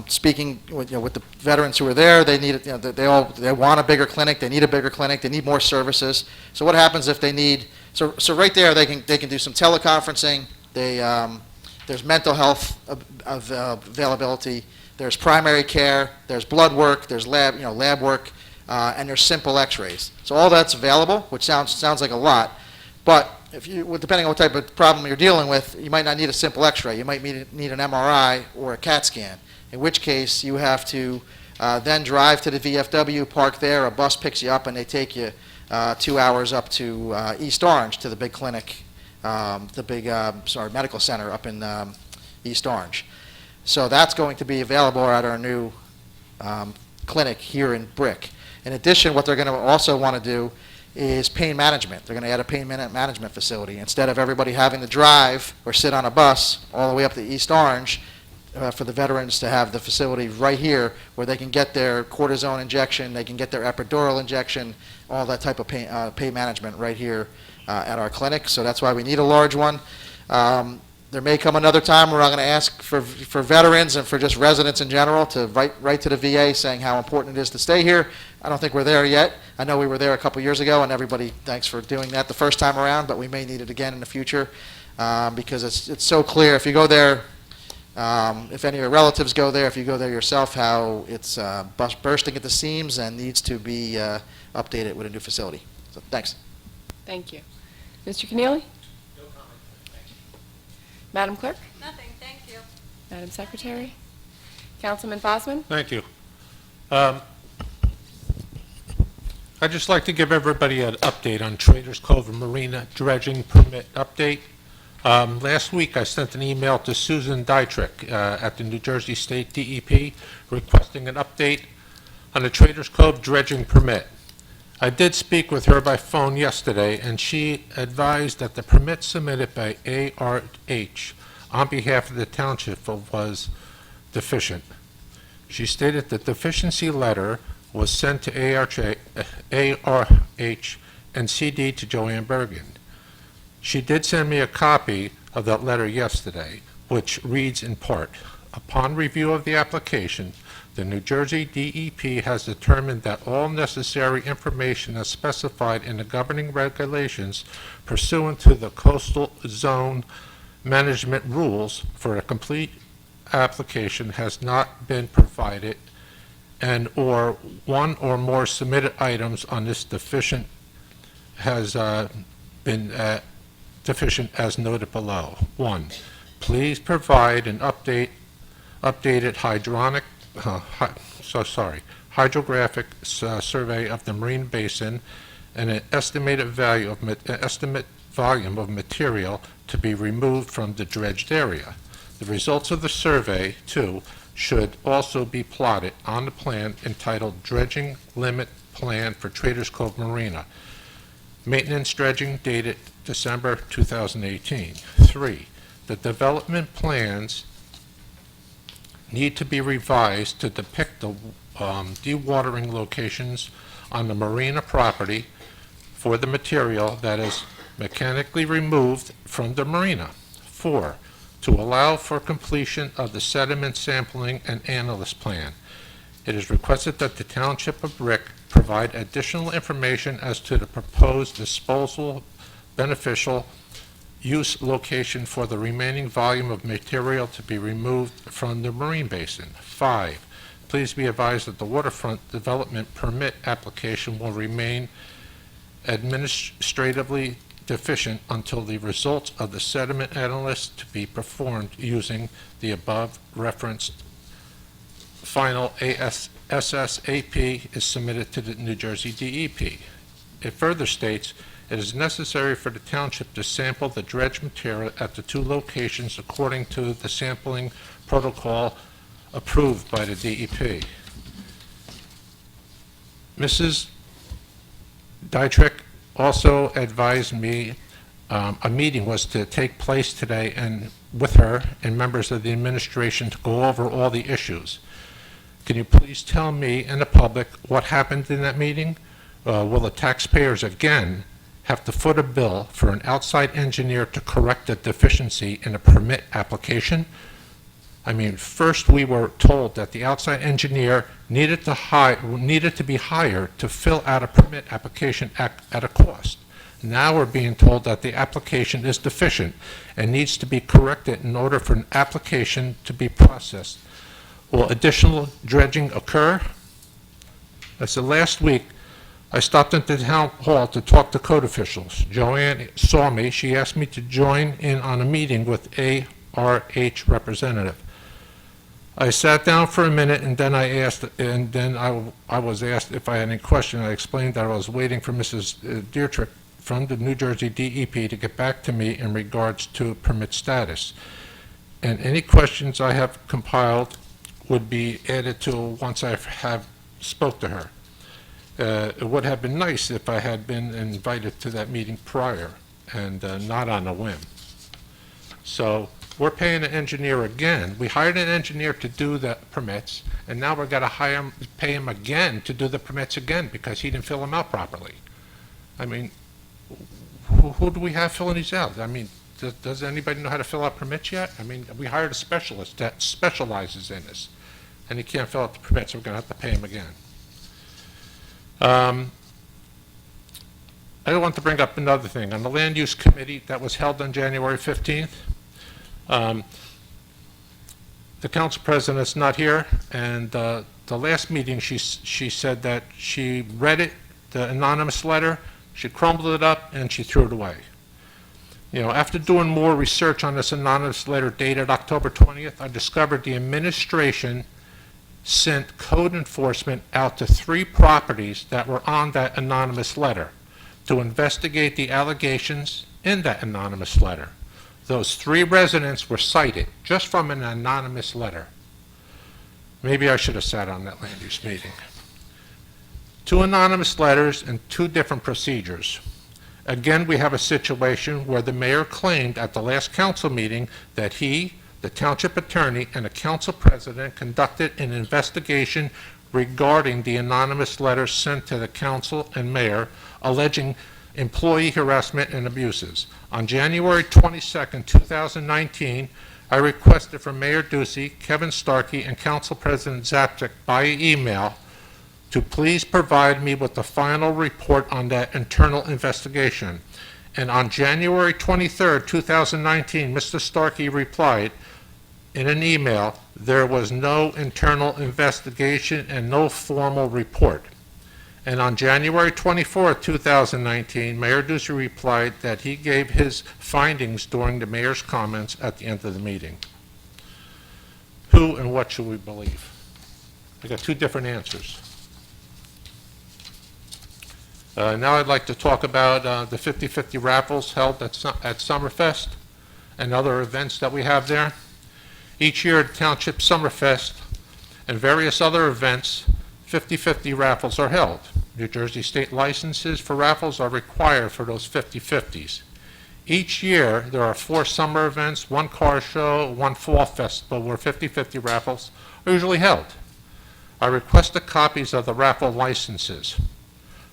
Speaking with the veterans who are there, they need they want a bigger clinic. They need a bigger clinic. They need more services. So what happens if they need? So right there, they can do some teleconferencing. There's mental health availability. There's primary care. There's blood work. There's lab work, and there's simple X-rays. So all that's available, which sounds like a lot, but depending on what type of problem you're dealing with, you might not need a simple X-ray. You might need an MRI or a CAT scan, in which case you have to then drive to the VFW, park there, a bus picks you up, and they take you 2 hours up to East Orange to the big clinic, the big medical center up in East Orange. So that's going to be available at our new clinic here in Brick. In addition, what they're going to also want to do is pain management. They're going to add a pain management facility. Instead of everybody having to drive or sit on a bus all the way up to East Orange, for the veterans to have the facility right here where they can get their cortisone injection, they can get their epidural injection, all that type of pain management right here at our clinic. So that's why we need a large one. There may come another time where I'm going to ask for veterans and for just residents in general to write to the VA saying how important it is to stay here. I don't think we're there yet. I know we were there a couple years ago, and everybody, thanks for doing that the first time around, but we may need it again in the future because it's so clear. If you go there, if any of your relatives go there, if you go there yourself, how it's bursting at the seams and needs to be updated with a new facility. So thanks. Thank you. Mr. Keneally? No comment. Thank you. Madam Clerk? Nothing, thank you. Madam Secretary? Councilman Fosman? Thank you. I'd just like to give everybody an update on Traders Cove and Marina dredging permit update. Last week, I sent an email to Susan Dietrich at the New Jersey State DEP requesting an update on the Traders Cove dredging permit. I did speak with her by phone yesterday, and she advised that the permit submitted by ARH on behalf of the township was deficient. She stated the deficiency letter was sent to ARH and CD to Joanne Bergen. She did send me a copy of that letter yesterday, which reads in part, upon review of the application, the New Jersey DEP has determined that all necessary information as specified in the governing regulations pursuant to the coastal zone management rules for a complete application has not been provided, and or one or more submitted items on this deficient has been deficient as noted below. 1. Please provide an updated hydrographic survey of the marine basin and an estimated volume of material to be removed from the dredged area. The results of the survey, 2, should also be plotted on the plan entitled Dredging Limit Plan for Traders Cove Marina. Maintenance dredging dated December 2018. 3, the development plans need to be revised to depict the dewatering locations on the marina property for the material that is mechanically removed from the marina. 4, to allow for completion of the sediment sampling and analysis plan. It is requested that the Township of Brick provide additional information as to the proposed disposal beneficial use location for the remaining volume of material to be removed from the marine basin. 5, please be advised that the waterfront development permit application will remain administratively deficient until the results of the sediment analysis to be performed using the above referenced final SSAP is submitted to the New Jersey DEP. It further states, it is necessary for the township to sample the dredge material at the 2 locations according to the sampling protocol approved by the DEP. Mrs. Dietrich also advised me a meeting was to take place today and with her and members of the administration to go over all the issues. Can you please tell me and the public what happened in that meeting? will the taxpayers again have to foot a bill for an outside engineer to correct a deficiency in a permit application? I mean, first we were told that the outside engineer needed to be hired to fill out a permit application at a cost. Now we're being told that the application is deficient and needs to be corrected in order for an application to be processed. Will additional dredging occur? I said last week, I stopped into the town hall to talk to code officials. Joanne saw me. She asked me to join in on a meeting with ARH representative. I sat down for a minute, and then I was asked if I had any question. I explained that I was waiting for Mrs. Dietrich from the New Jersey DEP to get back to me in regards to permit status. And any questions I have compiled would be added to once I have spoke to her. It would have been nice if I had been invited to that meeting prior and not on a whim. So we're paying an engineer again. We hired an engineer to do the permits, and now we're going to pay him again to do the permits again because he didn't fill them out properly. I mean, who do we have filling these out? I mean, does anybody know how to fill out permits yet? I mean, we hired a specialist that specializes in this, and he can't fill out the permits, so we're going to have to pay him again. I want to bring up another thing. On the Land Use Committee that was held on January 15th, the council president's not here, and the last meeting she said that she read it, the anonymous letter, she crumbled it up, and she threw it away. You know, after doing more research on this anonymous letter dated October 20th, I discovered the administration sent code enforcement out to 3 properties that were on that anonymous letter to investigate the allegations in that anonymous letter. Those 3 residents were cited just from an anonymous letter. Maybe I should have sat on that land use meeting. 2 anonymous letters and 2 different procedures. Again, we have a situation where the mayor claimed at the last council meeting that he, the township attorney, and the council president conducted an investigation regarding the anonymous letters sent to the council and mayor alleging employee harassment and abuses. On January 22nd, 2019, I requested from Mayor Ducey, Kevin Starkey, and Council President Zapcic by email to please provide me with the final report on that internal investigation. And on January 23rd, 2019, Mr. Starkey replied in an email, there was no internal investigation and no formal report. And on January 24th, 2019, Mayor Ducey replied that he gave his findings during the mayor's comments at the end of the meeting. Who and what should we believe? I got 2 different answers. Now I'd like to talk about the 50-50 raffles held at Summerfest and other events that we have there. Each year at Township Summerfest and various other events, 50-50 raffles are held. New Jersey state licenses for raffles are required for those 50-50s. Each year, there are 4 summer events, 1 car show, 1 fall festival where 50-50 raffles are usually held. I requested copies of the raffle licenses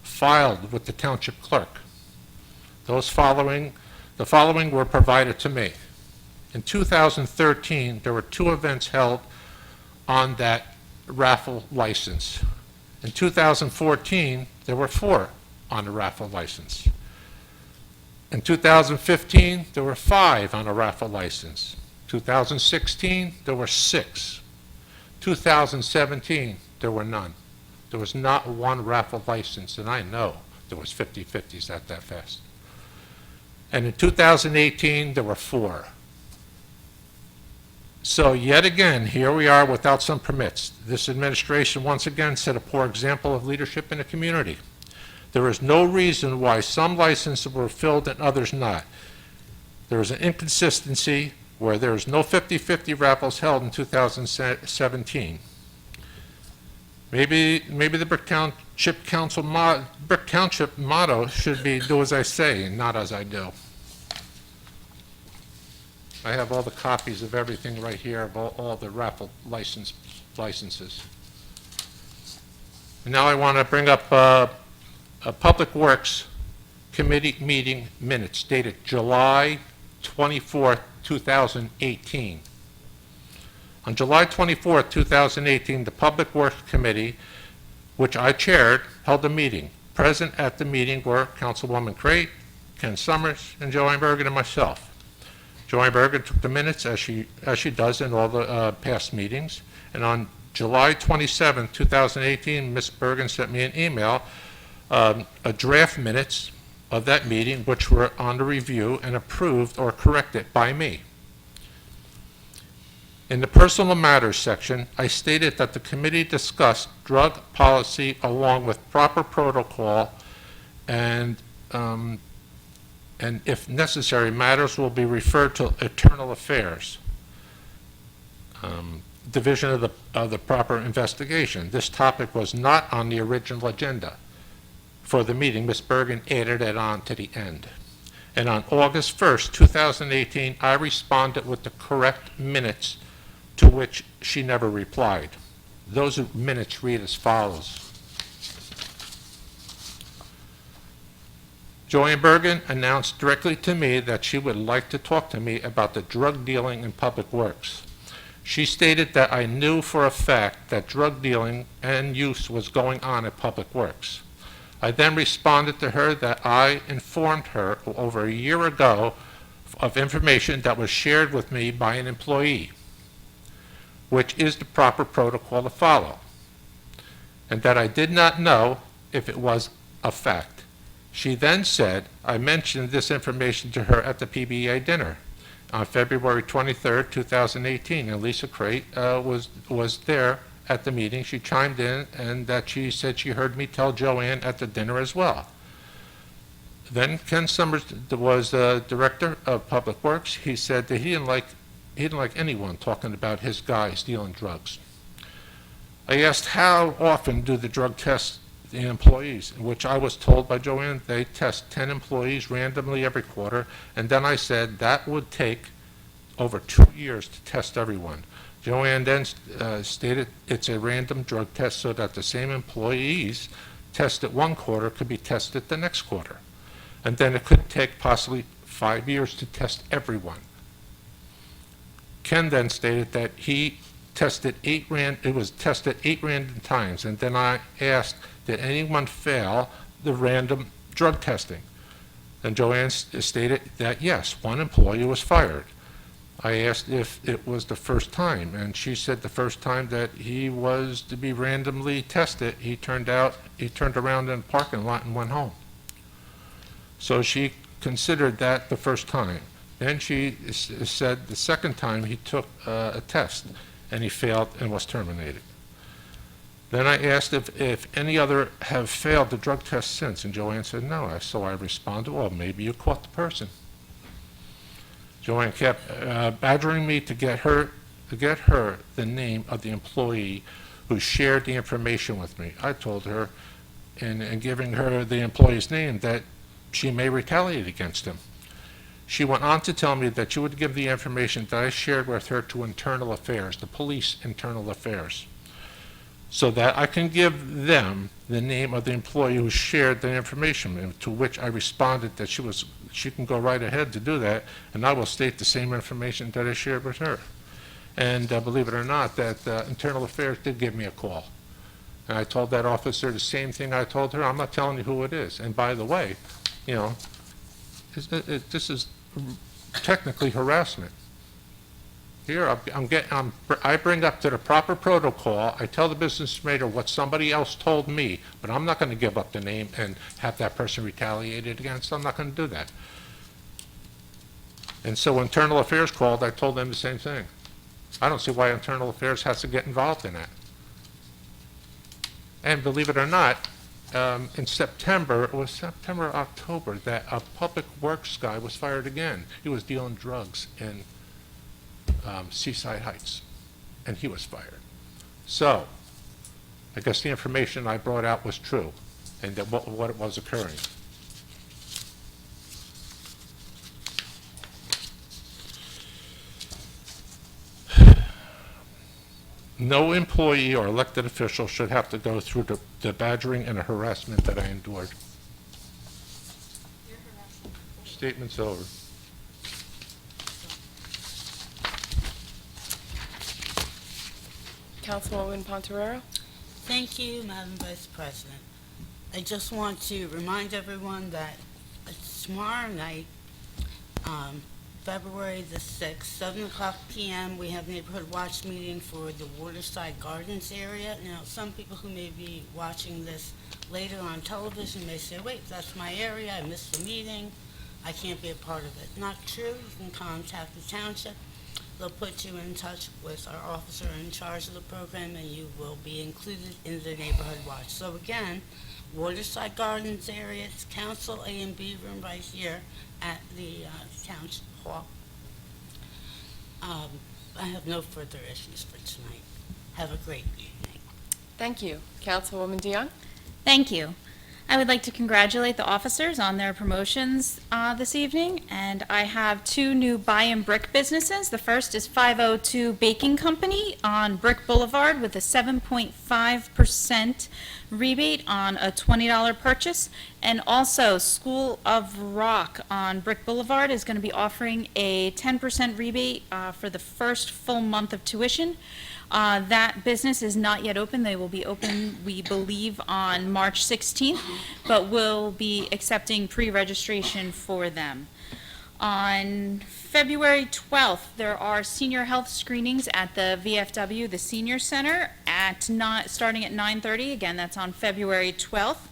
filed with the township clerk. The following were provided to me. In 2013, there were 2 events held on that raffle license. In 2014, there were 4 on the raffle license. In 2015, there were 5 on a raffle license. 2016, there were 6. 2017, there were none. There was not 1 raffle license, and I know there was 50-50s at that fest. And in 2018, there were 4. So yet again, here we are without some permits. This administration once again set a poor example of leadership in the community. There is no reason why some licenses were filled and others not. There is an inconsistency where there is no 50-50 raffles held in 2017. Maybe the Brick Township Brick Township motto should be "Do as I say and not as I do." I have all the copies of everything right here, of all the raffle licenses. And now I want to bring up Public Works Committee meeting minutes dated July 24, 2018. On July 24, 2018, the Public Works Committee, which I chaired, held a meeting. Present at the meeting were Councilwoman Crate, Ken Summers, and Joanne Bergen, and myself. Joanne Bergen took the minutes as she does in all the past meetings. And on July 27, 2018, Ms. Bergen sent me an email, a draft minutes of that meeting, which were on the review and approved or corrected by me. In the personal matters section, I stated that the committee discussed drug policy along with proper protocol, and if necessary, matters will be referred to Internal Affairs Division of the proper investigation. This topic was not on the original agenda for the meeting. Ms. Bergen added it on to the end. And on August 1st, 2018, I responded with the correct minutes, to which she never replied. Those minutes read as follows. Joanne Bergen announced directly to me that she would like to talk to me about the drug dealing in Public Works. She stated that I knew for a fact that drug dealing and use was going on at Public Works. I then responded to her that I informed her over a year ago of information that was shared with me by an employee, which is the proper protocol to follow, and that I did not know if it was a fact. She then said I mentioned this information to her at the PBA dinner on February 23, 2018, and Lisa Crate was there at the meeting. She chimed in, and that she said she heard me tell Joanne at the dinner as well. Then Ken Summers was the director of Public Works. He said that he didn't like anyone talking about his guys dealing drugs. I asked how often do the drug tests the employees, in which I was told by Joanne they test 10 employees randomly every quarter, and then I said that would take over 2 years to test everyone. Joanne then stated it's a random drug test so that the same employees tested one quarter could be tested the next quarter, and then it could take possibly 5 years to test everyone. Ken then stated that he tested it was tested 8 random times, and then I asked, did anyone fail the random drug testing? And Joanne stated that yes, one employee was fired. I asked if it was the first time, and she said the first time that he was to be randomly tested, he turned around in the parking lot and went home. So she considered that the first time. Then she said the second time he took a test, and he failed and was terminated. Then I asked if any other have failed the drug test since, and Joanne said no. So I responded, well, maybe you caught the person. Joanne kept badgering me to get her the name of the employee who shared the information with me. I told her, in giving her the employee's name, that she may retaliate against him. She went on to tell me that she would give the information that I shared with her to Internal Affairs, the police Internal Affairs, so that I can give them the name of the employee who shared the information, to which I responded that she can go right ahead to do that, and I will state the same information that I shared with her. And believe it or not, that Internal Affairs did give me a call. And I told that officer the same thing I told her. I'm not telling you who it is. And by the way, you know, this is technically harassment. Here, I bring up to the proper protocol. I tell the business administrator what somebody else told me, but I'm not going to give up the name and have that person retaliated against. I'm not going to do that. And so when Internal Affairs called, I told them the same thing. I don't see why Internal Affairs has to get involved in that. And believe it or not, in September, it was September or October, that a Public Works guy was fired again. He was dealing drugs in Seaside Heights, and he was fired. So, I guess the information I brought out was true, and that what was occurring. no employee or elected official should have to go through the badgering and harassment that I endured. Statement's over. Councilwoman Pontorero? Thank you, Madam Vice President. I just want to remind everyone that tomorrow night, February the 6th, 7 o'clock p.m., we have Neighborhood Watch meeting for the Waterside Gardens area. Now, some people who may be watching this later on television may say, wait, that's my area, I missed the meeting, I can't be a part of it. Not true. You can contact the township. They'll put you in touch with our officer in charge of the program, and you will be included in the Neighborhood Watch. So again, Waterside Gardens area, it's Council A and B room right here at the Township Hall. I have no further issues for tonight. Have a great evening. Thank you. Councilwoman Dion? Thank you. I would like to congratulate the officers on their promotions this evening, and I have two new buy and brick businesses. The first is 502 Baking Company on Brick Boulevard with a 7.5% rebate on a $20 purchase, and also School of Rock on Brick Boulevard is going to be offering a 10% rebate for the first full month of tuition. That business is not yet open. They will be open, we believe, on March 16th, but we'll be accepting pre-registration for them. On February 12th, there are senior health screenings at the VFW, the Senior Center, starting at 9:30. Again, that's on February 12th.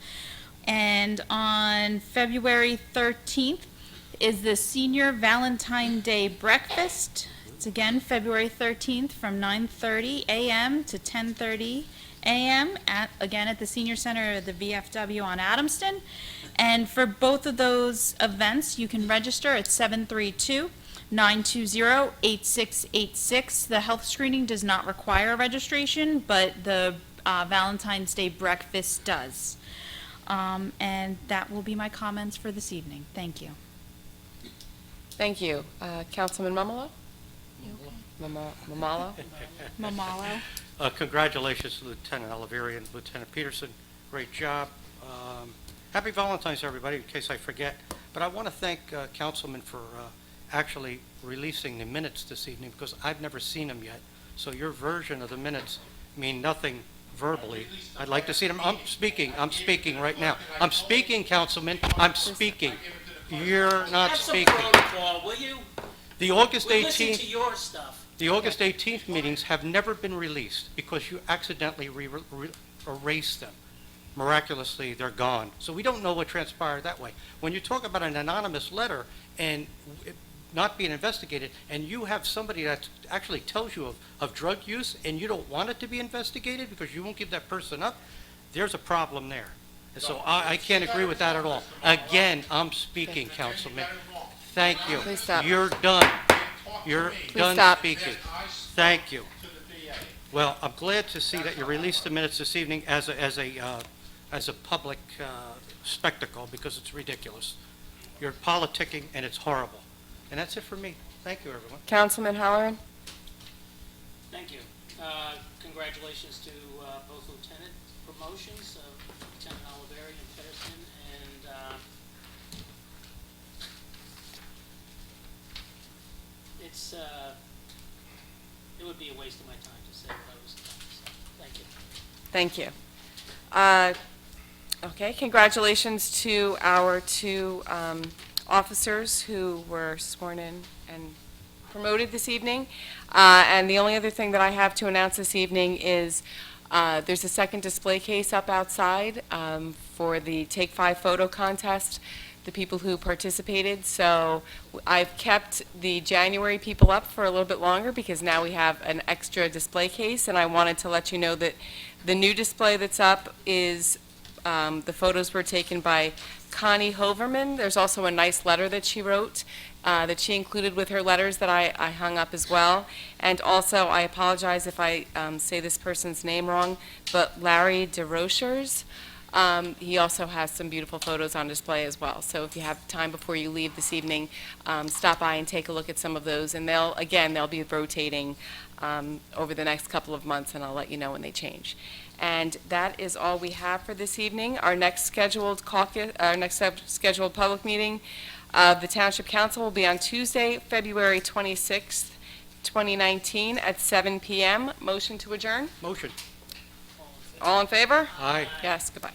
And on February 13th is the Senior Valentine Day Breakfast. It's again February 13th from 9:30 a.m. to 10:30 a.m. at the Senior Center of the VFW on Adamston. And for both of those events, you can register at 732-920-8686. The health screening does not require registration, but the Valentine's Day breakfast does. And that will be my comments for this evening. Thank you. Thank you. Councilman Mamalo? Mamalo? Mamalo. Congratulations to Lieutenant Oliveri and Lieutenant Peterson. Great job. Happy Valentine's, everybody, in case I forget. But I want to thank Councilman for actually releasing the minutes this evening, because I've never seen them yet. So your version of the minutes mean nothing verbally. I'd like to see them. I'm speaking right now. I'm speaking, Councilman. I'm speaking. You're not speaking. Will you? The August We'll listen 18th. to your stuff. The August 18th meetings have never been released because you accidentally erased them. Miraculously, they're gone. So we don't know what transpired that way. When you talk about an anonymous letter and it not being investigated, and you have somebody that actually tells you of drug use, and you don't want it to be investigated because you won't give that person up, there's a problem there. And so I can't agree with that at all. Again, I'm speaking, Councilman. Thank you. Please stop. You're done. You're done stop. speaking. Thank you. Well, I'm glad to see that you released the minutes this evening as a public spectacle, because it's ridiculous. You're politicking, and it's horrible. And that's it for me. Thank you, everyone. Councilman Halloran? Thank you. Congratulations to both lieutenant promotions, Lieutenant Oliveri and Peterson, and it would be a waste of my time to say what I was going to say. Thank you. Thank you. Okay, congratulations to our two officers who were sworn in and promoted this evening. And the only other thing that I have to announce this evening is there's a second display case up outside for the Take 5 photo contest, the people who participated. So I've kept the January people up for a little bit longer because now we have an extra display case, and I wanted to let you know that the new display that's up is the photos were taken by Connie Hoverman. There's also a nice letter that she wrote that she included with her letters that I hung up as well. And also, I apologize if I say this person's name wrong, but Larry DeRochers. He also has some beautiful photos on display as well. So if you have time before you leave this evening, stop by and take a look at some of those. And they'll be rotating over the next couple of months, and I'll let you know when they change. And that is all we have for this evening. Our next scheduled scheduled public meeting of the Township Council will be on Tuesday, February 26th, 2019 at 7 p.m. Motion to adjourn? Motion. All in favor? Aye. Yes, goodbye.